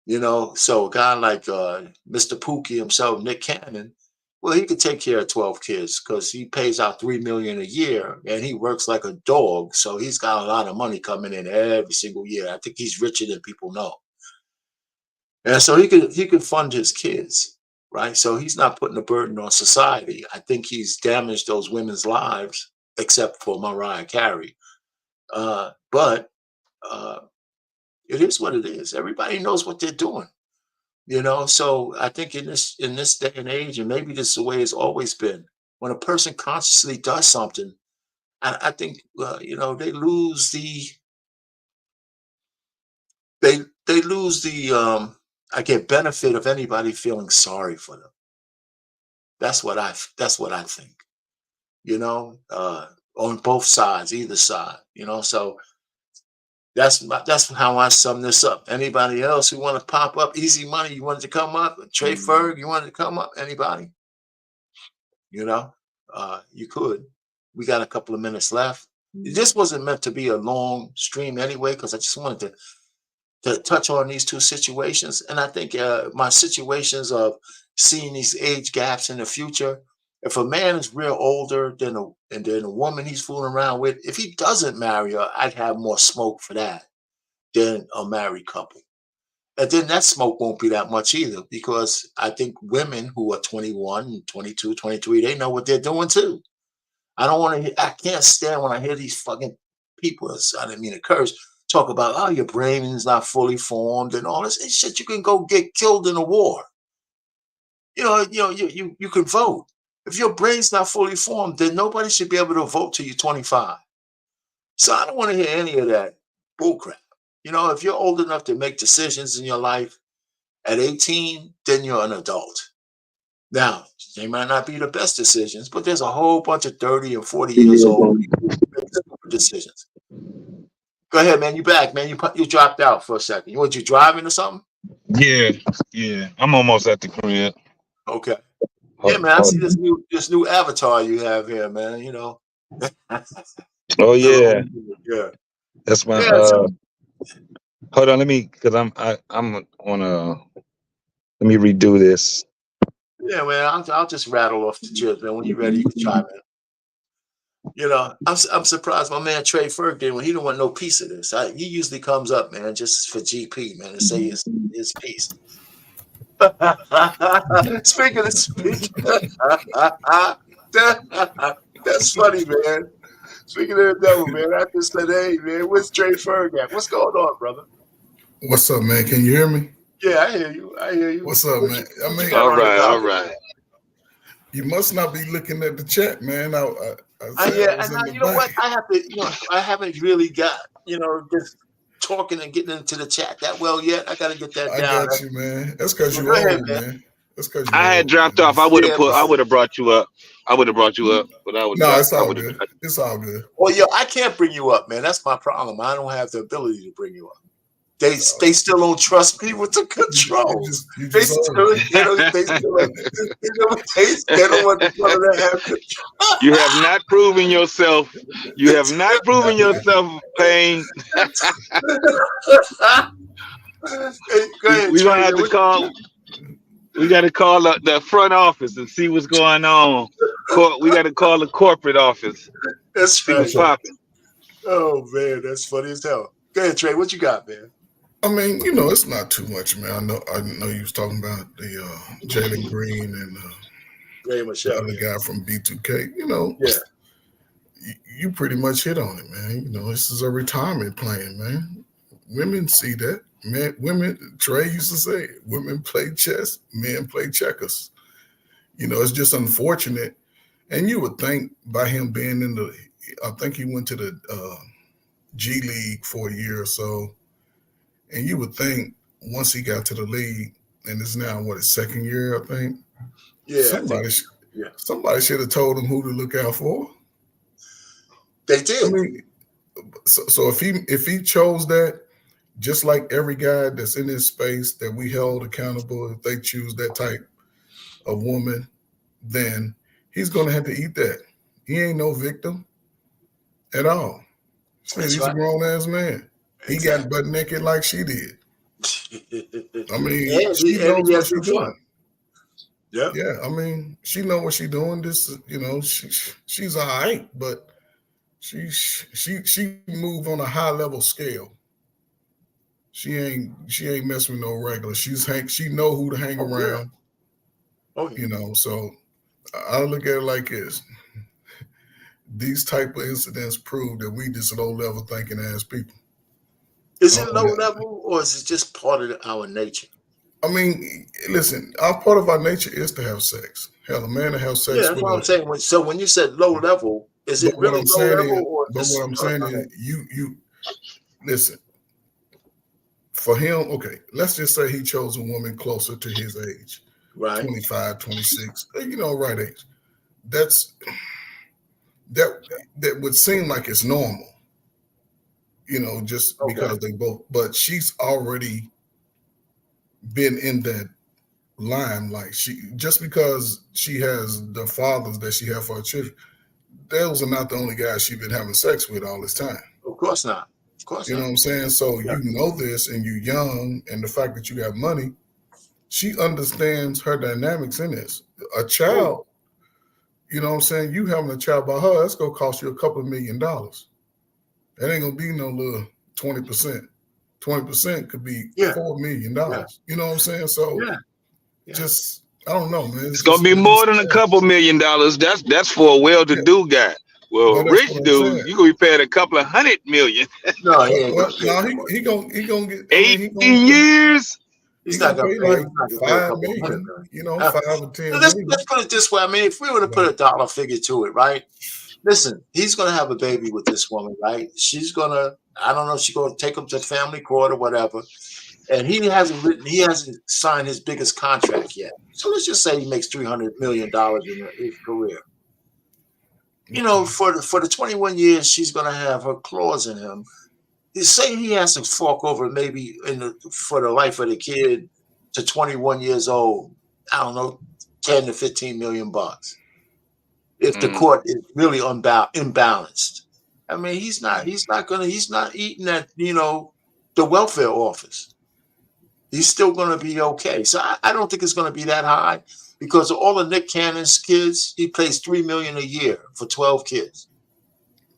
Speaker 1: So a guy like Mr. Pookie himself, Nick Cannon, well, he could take care of 12 kids because he pays out $3 million a year and he works like a dog. So he's got a lot of money coming in every single year. I think he's richer than people know. And so he could fund his kids, right? So he's not putting a burden on society. I think he's damaged those women's lives, except for Mariah Carey. But it is what it is. Everybody knows what they're doing. You know, so I think in this day and age, and maybe this is the way it's always been, when a person consciously does something, I think you know, they lose the I get benefit of anybody feeling sorry for them. That's what I think. You know, on both sides, either side. You know, so that's how I sum this up. Anybody else who want to pop up? Easy Money, you wanted to come up? Trey Ferg, you wanted to come up? Anybody? You know, you could. We got a couple of minutes left. This wasn't meant to be a long stream anyway, because I just wanted to touch on these two situations. And I think my situations of seeing these age gaps in the future. If a man is real older than a woman he's fooling around with, if he doesn't marry her, I'd have more smoke for that than a married couple. And then that smoke won't be that much either, because I think women who are 21, 22, 23, they know what they're doing too. I can't stand when I hear these fucking people, I didn't mean to curse, talk about, oh, your brain is not fully formed and all this shit. You can go get killed in a war. You can vote. If your brain's not fully formed, then nobody should be able to vote till you're 25. So I don't want to hear any of that bullcrap. You know, if you're old enough to make decisions in your life at 18, then you're an adult. Now, they might not be the best decisions, but there's a whole bunch of 30 and 40 years old people who make stupid decisions. Go ahead, man. You back, man. You dropped out for a second. You driving or something?
Speaker 5: Yeah. I'm almost at the crib.
Speaker 1: Okay. Yeah, man. I see this new avatar you have here, man. You know.
Speaker 5: Oh yeah.
Speaker 1: Yeah.
Speaker 5: That's my hold on, I'm on let me redo this.
Speaker 1: Yeah, man. I'll just rattle off the chips, man. When you're ready, you can chime in. You know, I'm surprised my man Trey Ferg didn't. He don't want no piece of this. He usually comes up, man, just for GP, man, to say his piece. Speaking of speaking, that's funny, man. Speaking of the devil, man, I just said, hey, man, where's Trey Ferg at? What's going on, brother?
Speaker 8: What's up, man? Can you hear me?
Speaker 1: Yeah, I hear you.
Speaker 8: What's up, man?
Speaker 5: All right.
Speaker 8: You must not be looking at the chat, man.
Speaker 1: You know what? I have to, I haven't really got, just talking and getting into the chat that well yet. I got to get that down.
Speaker 8: I got you, man. That's because you're old, man. That's because
Speaker 5: I had dropped off. I would have brought you up. But
Speaker 8: it's all good. It's all good.
Speaker 1: Well, I can't bring you up, man. That's my problem. I don't have the ability to bring you up. They still don't trust me with the controls. They don't want the brother to have control.
Speaker 5: You have not proven yourself. You have not proven yourself, Payne.
Speaker 1: Hey, go ahead,
Speaker 5: We're gonna have to call. We got to call the front office and see what's going on. We got to call the corporate office.
Speaker 1: That's
Speaker 5: right. What's popping.
Speaker 1: Oh man, that's funny as hell. Go ahead, Trey. What you got, man?
Speaker 8: I mean, it's not too much, man. I know you was talking about the Jalen Green and the other guy from B2K. You pretty much hit on it, man. This is a retirement plan, man. Women see that. Trey used to say, women play chess, men play checkers. It's just unfortunate. And you would think by him being I think he went to the G League for a year or so. And you would think once he got to the league, and it's now his second year, I think.
Speaker 1: Yeah.
Speaker 8: Somebody should have told him who to look out for.
Speaker 1: They did.
Speaker 8: I mean, so if he chose that, just like every guy that's in this space that we held accountable, if they choose that type of woman, then he's going to have to eat that. He ain't no victim at all. He's a grown-ass man. He got butt naked like she did. I mean, she knows what she's doing.
Speaker 1: Yeah.
Speaker 8: Yeah, I mean, she knows what she's doing. This, she's all right, but she moved on a high-level scale. She ain't messing with no regular. She know who to hang around.
Speaker 1: Oh, yeah.
Speaker 8: So I look at it like this. These type of incidents prove that we just low-level thinking ass people.
Speaker 1: Is it low level or is it just part of our nature?
Speaker 8: I mean, listen, our part of our nature is to have sex. Hell, a man to have sex
Speaker 1: Yeah, that's
Speaker 8: with
Speaker 1: what I'm saying. So when you said low level, is it
Speaker 8: but
Speaker 1: really low level or
Speaker 8: what
Speaker 1: just?
Speaker 8: I'm saying is, you listen. For him, okay, let's just say he chose a woman closer to his age,
Speaker 1: right.
Speaker 8: 25, 26, right age. That would seem like it's normal, just because they both. But she's already been in that limelight. Just because she has the fathers that she had for her children, those are not the only guys she's been having sex with all this time.
Speaker 1: Of course not. Of course
Speaker 8: You know
Speaker 1: not.
Speaker 8: what I'm saying? So
Speaker 1: Yeah.
Speaker 8: you know this, and you're young, and the fact that you have money, she understands her dynamics in this. A child, you know what I'm saying? You having a child by her, that's gonna cost you a couple of $1 million. That ain't gonna be no little 20%. 20% could be $4 million.
Speaker 1: Yeah.
Speaker 8: You know what I'm saying? So just I don't know, man.
Speaker 5: It's gonna be more than a couple $1 million. That's for a well-to-do guy. Well, rich dude, you gonna be paying a couple of $100 million.
Speaker 1: No, he ain't
Speaker 8: well,
Speaker 1: gonna
Speaker 8: no, he gonna get
Speaker 5: 18 years.
Speaker 8: He's not gonna pay like $5 million, 5 or 10
Speaker 1: let's
Speaker 8: million.
Speaker 1: put it this way. I mean, if we were to put a dollar figure to it, right? Listen, he's gonna have a baby with this woman, right? She's gonna, I don't know if she's gonna take him to family court or whatever. And he hasn't signed his biggest contract yet. So let's just say he makes $300 million in his career. For the 21 years she's gonna have her claws in him. Say he has to fork over maybe for the life of the kid to 21 years old. I don't know, 10 to 15 million bucks. If the court is really imbalanced, I mean, he's not eating at the welfare office. He's still going to be okay. So I don't think it's going to be that high because of all the Nick Cannon's kids, he pays $3 million a year for 12 kids.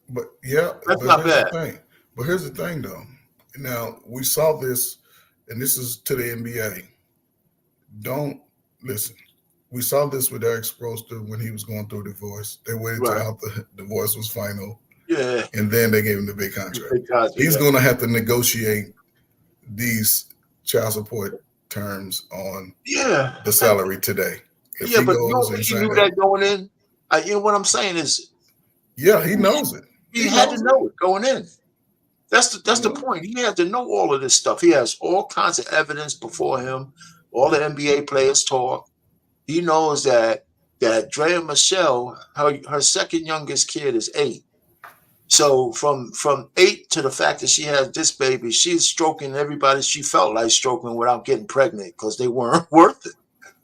Speaker 8: But yeah,
Speaker 1: that's not bad.
Speaker 8: But here's the thing, though. Now we saw this, and this is to the NBA. Don't listen. We saw this with Eric Spoelstra when he was going through a divorce. They waited till the divorce was final.
Speaker 1: Yeah.
Speaker 8: And then they gave him the big contract. He's going to have to negotiate these child support terms on the salary today. If
Speaker 1: but you knew that going in. What I'm saying is,
Speaker 8: he knows it.
Speaker 1: He had to know it going in. That's the point. He had to know all of this stuff. He has all kinds of evidence before him. All the NBA players talk. He knows that Drea Michelle, her second youngest kid is 8. So from 8 to the fact that she has this baby, she's stroking everybody she felt like stroking without getting pregnant because they weren't worth it.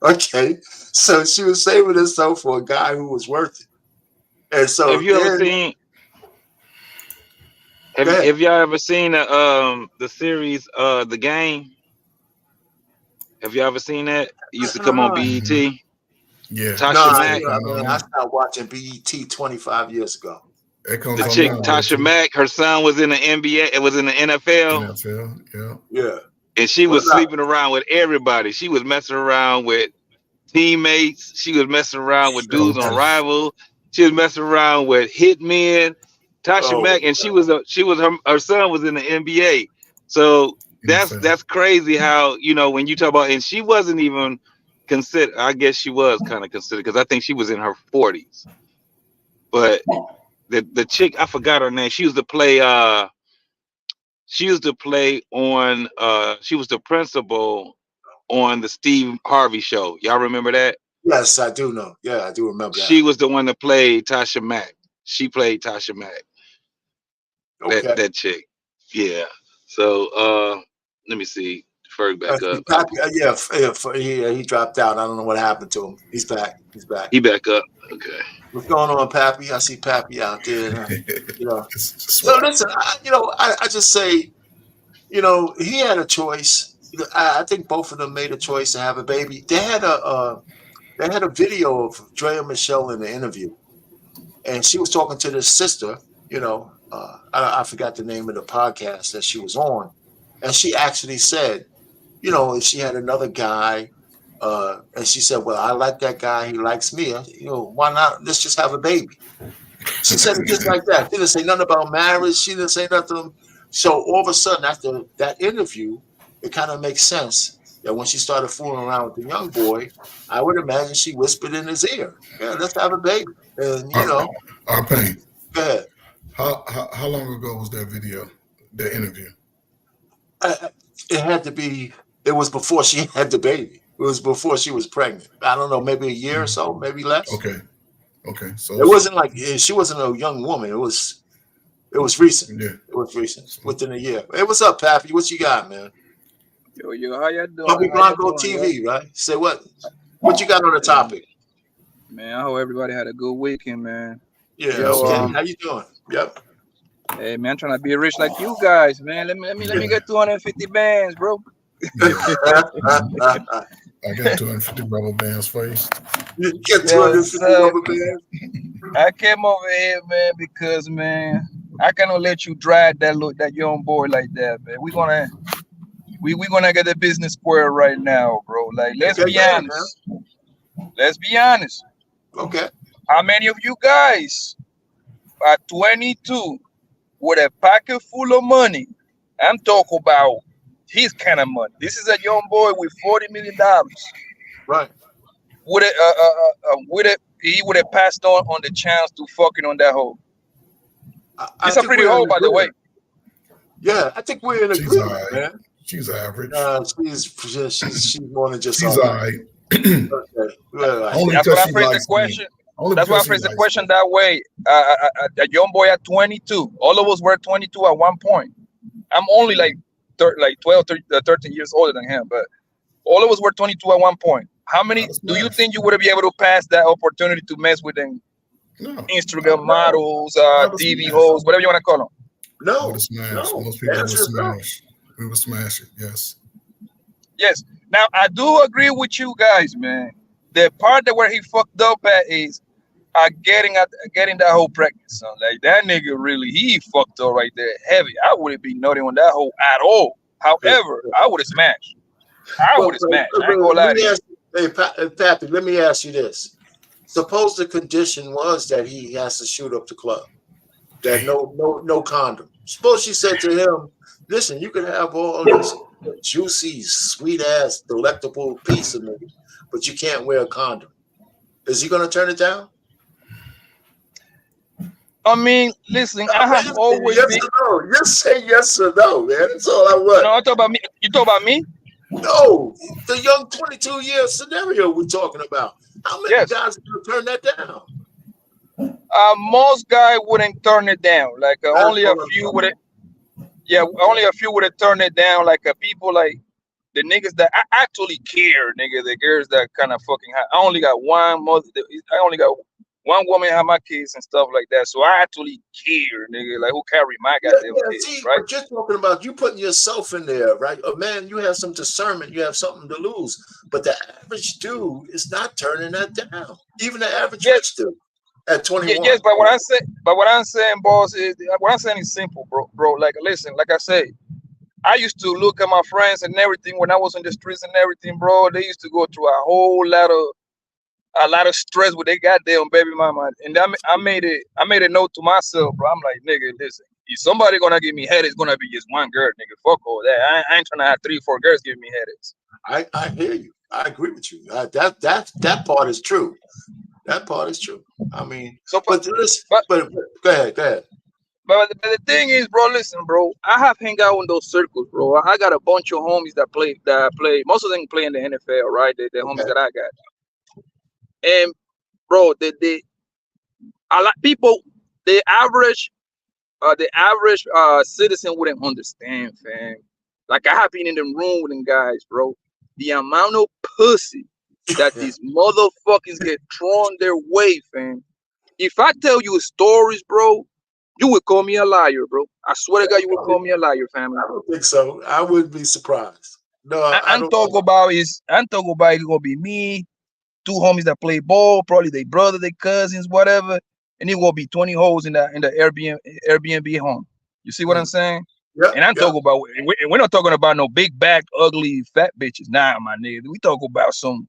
Speaker 1: Okay, so she was saving herself for a guy who was worth it. And so,
Speaker 5: have you ever seen? Have y'all ever seen the series The Game? Have y'all ever seen that? It used to come on BET.
Speaker 8: Yeah.
Speaker 5: Tasha Mack.
Speaker 1: I stopped watching BET 25 years ago.
Speaker 5: The chick Tasha Mack, her son was in the NBA. It was in the NFL.
Speaker 8: Yeah.
Speaker 5: And she was sleeping around with everybody. She was messing around with teammates. She was messing around with dudes on Rival. She was messing around with hitmen. Tasha Mack, and her son was in the NBA. So that's crazy how, when you talk about, and she wasn't even considered, I guess she was kind of considered because I think she was in her 40s. But the chick, I forgot her name. She used to play on she was the principal on the Steve Harvey show. Y'all remember that?
Speaker 1: Yes, I do know. Yeah, I do remember that.
Speaker 5: She was the one that played Tasha Mack. She played Tasha Mack.
Speaker 1: Okay.
Speaker 5: That chick. Yeah. So let me see. Ferg back up.
Speaker 1: He dropped out. I don't know what happened to him. He's back.
Speaker 5: He back up. Okay.
Speaker 1: What's going on, Pappy? I see Pappy out there. So listen, I just say, he had a choice. I think both of them made a choice to have a baby. They had a video of Drea Michelle in the interview, and she was talking to this sister. I forgot the name of the podcast that she was on, and she actually said, if she had another guy, and she said, well, I like that guy, he likes me, why not? Let's just have a baby. She said it just like that. She didn't say nothing about marriage. She didn't say nothing. So all of a sudden, after that interview, it kind of makes sense that when she started fooling around with the young boy, I would imagine she whispered in his ear, "Yeah, let's have a baby." And you know,
Speaker 8: Our Payne.
Speaker 1: go ahead.
Speaker 8: How long ago was that video, that interview?
Speaker 1: It had to be. It was before she had the baby. It was before she was pregnant. I don't know, maybe a year or so, maybe less.
Speaker 8: Okay. So
Speaker 1: It wasn't like she wasn't a young woman. It was recent.
Speaker 8: Yeah.
Speaker 1: It was recent, within a year. Hey, what's up, Pappy? What you got, man?
Speaker 9: Yo, how you doing?
Speaker 1: Bobby Blanco TV, right? Say what? What you got on the topic?
Speaker 9: Man, I hope everybody had a good weekend, man.
Speaker 1: Yeah.
Speaker 9: Yo,
Speaker 1: Okay. How you doing? Yep.
Speaker 9: Hey, man, I'm trying to be rich like you guys, man. Let me get 250 bands, bro.
Speaker 8: I got 250 rubber bands for you.
Speaker 1: You get 250 rubber bands.
Speaker 9: I came over here, man, because man, I cannot let you drag that young boy like that, man. We're gonna get the business square right now, bro. Like, let's be honest. Let's be honest.
Speaker 1: Okay.
Speaker 9: How many of you guys at 22 with a pocket full of money? I'm talking about his kind of money. This is a young boy with $40 million.
Speaker 1: Right.
Speaker 9: He would have passed on the chance to fucking on that hole. It's a pretty hole, by the way.
Speaker 1: Yeah, I think we're in agreement, man.
Speaker 8: She's average.
Speaker 1: She's more than just.
Speaker 8: She's all right.
Speaker 1: Okay.
Speaker 9: That's why I phrased the question. That's why I phrased the question that way. A young boy at 22. All of us were 22 at one point. I'm only like 12, 13 years older than him, but all of us were 22 at one point. How many do you think you would be able to pass that opportunity to mess with them? No. Instagram models, TV hosts, whatever you want to call them.
Speaker 8: No. Most people would smash. We would smash it. Yes.
Speaker 9: Yes. Now I do agree with you guys, man. The part that where he fucked up at is getting that whole pregnant son. Like that nigga really, he fucked up right there heavy. I wouldn't be nutting on that hole at all. However, I would have smashed. I would have smashed. I ain't gonna lie to you.
Speaker 1: Hey, Pappy, let me ask you this. Suppose the condition was that he has to shoot up the club. That no condom. Suppose she said to him, listen, you can have all this juicy, sweet ass, delectable piece of me, but you can't wear a condom. Is he gonna turn it down?
Speaker 9: I mean, listen, I have always
Speaker 1: been. Or no. Just say yes or no, man. That's all I want.
Speaker 9: No, I talk about me. You talk about me?
Speaker 1: No, the young 22-year scenario we're talking about. How many guys would turn that down?
Speaker 9: Most guys wouldn't turn it down. Like only a few would it. Yeah, only a few would have turned it down. Like people like the niggas that I actually care, nigga. The girls that kind of fucking. I only got one mother. I only got one woman have my kids and stuff like that. So I actually care, nigga. Like who carry my goddamn kids,
Speaker 1: see,
Speaker 9: right?
Speaker 1: But you're talking about you putting yourself in there, right? A man, you have some discernment. You have something to lose. But the average dude is not turning that down. Even the average rich dude at 21.
Speaker 9: Yes, but what I'm saying, boss, is what I'm saying is simple, bro. Like, listen, like I say, I used to look at my friends and everything when I was in the streets and everything, bro. They used to go through a lot of stress with their goddamn baby mama, and I made a note to myself, bro. I'm like, nigga, listen, if somebody gonna give me headaches, it's gonna be just one girl, nigga. Fuck all that. I ain't trying to have 3-4 girls giving me headaches.
Speaker 1: I hear you. I agree with you. That part is true. That part is true. I mean, but go ahead.
Speaker 9: But the thing is, bro, listen, bro. I have hang out in those circles, bro. I got a bunch of homies that play. Most of them play in the NFL, right? The homies that I got. And bro, a lot people, the average citizen wouldn't understand, fam. Like I have been in the room with them guys, bro. The amount of pussy that these motherfuckers get thrown their way, fam. If I tell you stories, bro, you would call me a liar, bro. I swear to God, you would call me a liar, family.
Speaker 1: I don't think so. I wouldn't be surprised. No,
Speaker 9: I'm talking about it's gonna be me, 2 homies that play ball, probably their brother, their cousins, whatever, and it will be 20 hoes in the Airbnb home. You see what I'm saying? Yeah. And I'm talking about, we're not talking about no big back, ugly, fat bitches. Nah, my nigga. We talk about some.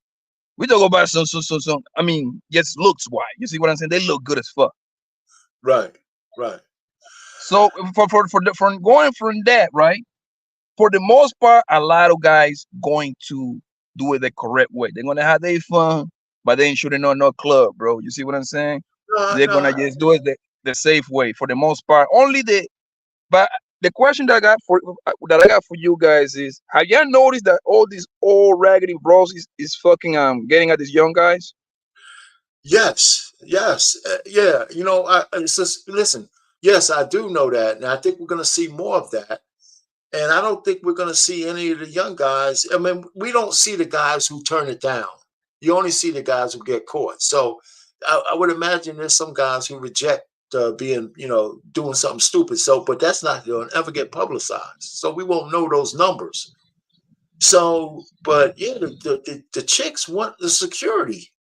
Speaker 9: I mean, yes, looks wise. You see what I'm saying? They look good as fuck.
Speaker 1: Right.
Speaker 9: So for going from that, right? for the most part, a lot of guys going to do it the correct way. They're gonna have their fun, but they ain't shooting on no club, bro. You see what I'm saying? They're
Speaker 1: No,
Speaker 9: gonna just do it the safe way for the most part. But the question that I got for you guys is: have y'all noticed that all these old raggedy bros is fucking getting at these young guys?
Speaker 1: yes, yes, yeah. You know, it's just, listen. Yes, I do know that, and I think we're going to see more of that. And I don't think we're going to see any of the young guys. I mean, we don't see the guys who turn it down. You only see the guys who get caught. So I would imagine there's some guys who reject being, doing something stupid. So, but that's not going to ever get publicized. So we won't know those numbers. So, but yeah, the chicks want the security.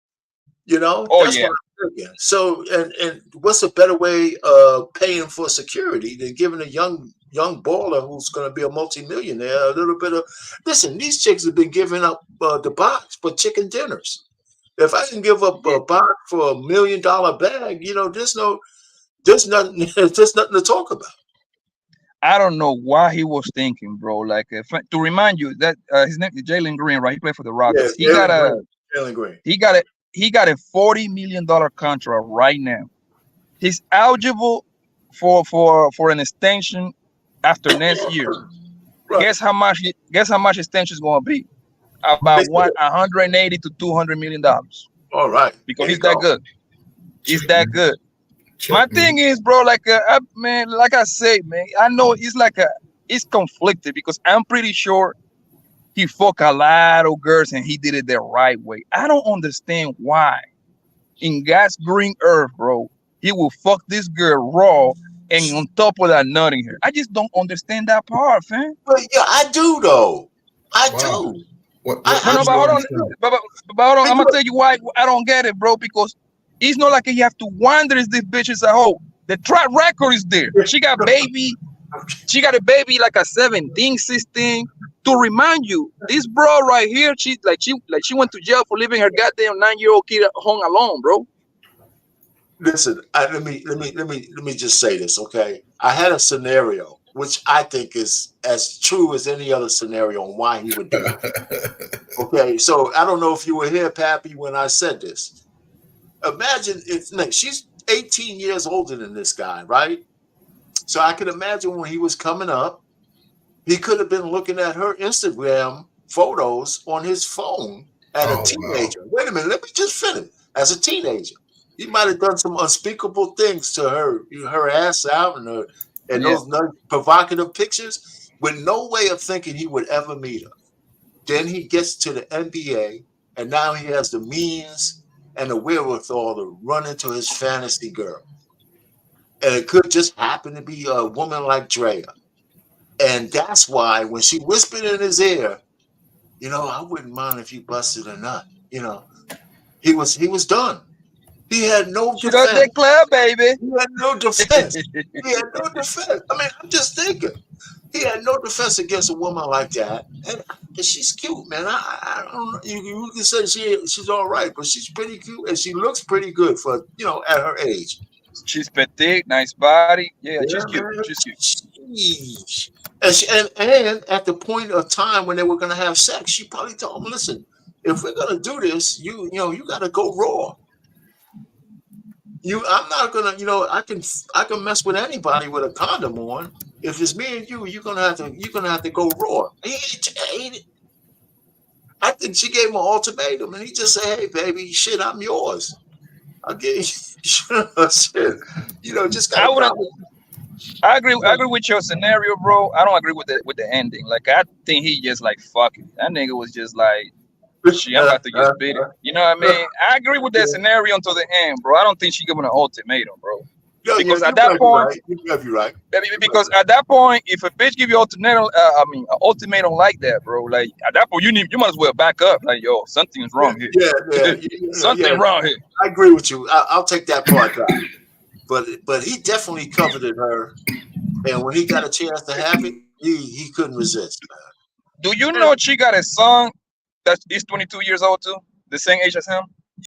Speaker 9: Oh
Speaker 1: That's
Speaker 9: yeah,
Speaker 1: what I'm thinking. So, and what's a better way of paying for security than giving a young baller who's going to be a multimillionaire a little bit of? Listen, these chicks have been giving up the box for chicken dinners. If I can give up
Speaker 9: yeah.
Speaker 1: a box for $1 million bag, there's nothing, there's nothing to talk about.
Speaker 9: I don't know what he was thinking, bro. Like to remind you that his name is Jalen Green, right? He played for the
Speaker 1: Yeah,
Speaker 9: Rockets.
Speaker 1: Jalen Green.
Speaker 9: He got a $40 million contract right now. He's eligible for an extension after next year.
Speaker 1: Right.
Speaker 9: Guess how much extension is going to be? About what, 180 to $200 million.
Speaker 1: All right.
Speaker 9: Because he's that good. He's that good. My thing is, bro, man, like I say, man, I know it's conflicted because I'm pretty sure he fucked a lot of girls and he did it the right way. I don't understand why in God's green earth, bro, he will fuck this girl raw and on top of that nutting her. I just don't understand that part, man.
Speaker 1: But yeah, I do though. I
Speaker 8: Wow.
Speaker 1: do.
Speaker 8: What
Speaker 9: No,
Speaker 8: you
Speaker 9: but
Speaker 8: don't
Speaker 9: hold on.
Speaker 8: understand?
Speaker 9: But hold on. I'm gonna tell you why I don't get it, bro. Because it's not like you have to wonder if this bitch is a hoe. The track record is there. She got a baby like a 17, 16. To remind you, this bro right here, she went to jail for leaving her goddamn 9-year-old kid home alone, bro.
Speaker 1: Listen, let me just say this, okay? I had a scenario which I think is as true as any other scenario on why he would do it. Okay, so I don't know if you were here, Pappy, when I said this. Imagine she's 18 years older than this guy, right? So I can imagine when he was coming up, he could have been looking at her Instagram photos on his phone as a teenager. Wow. Wait a minute, let me just finish. As a teenager, he might have done some unspeakable things to her ass out, and those provocative pictures with no way of thinking he would ever meet her. Then he gets to the NBA, and now he has the means and the wherewithal to run into his fantasy girl. And it could just happen to be a woman like Drea. And that's why when she whispered in his ear, I wouldn't mind if you busted a nut. He was done. He had no
Speaker 9: She
Speaker 1: defense.
Speaker 9: does declare, baby.
Speaker 1: He had no defense. He had no defense. I mean, I'm just thinking. He had no defense against a woman like that. And she's cute, man. I don't know. You can say she's all right, but she's pretty cute and she looks pretty good for, at her age.
Speaker 9: She's petite, nice body. Yeah, she's cute. Man. She's cute.
Speaker 1: And at the point of time when they were gonna have sex, she probably told him, "Listen, if we're gonna do this, you gotta go raw. I'm not gonna, I can mess with anybody with a condom on. If it's me and you're gonna have to go raw." I think she gave him an ultimatum, and he just said, "Hey, baby, shit, I'm yours. I'll get you." Shit. Just got.
Speaker 9: I agree with your scenario, bro. I don't agree with the ending. Like, I think he just like, fuck it. That nigga was just like, shit, I'm about to just beat it. You know what I mean? I agree with that scenario until the end, bro. I don't think she gave him an ultimatum, bro. Because at that point,
Speaker 1: you're right.
Speaker 9: Because at that point, if a bitch give you an ultimatum like that, bro, like at that point, you might as well back up. Like, yo, something's wrong here. Something wrong here.
Speaker 1: I agree with you. I'll take that part out. But he definitely coveted her, and when he got a chance to have it, he couldn't resist.
Speaker 9: Do you know she got a son that is 22 years old too, the same age as him?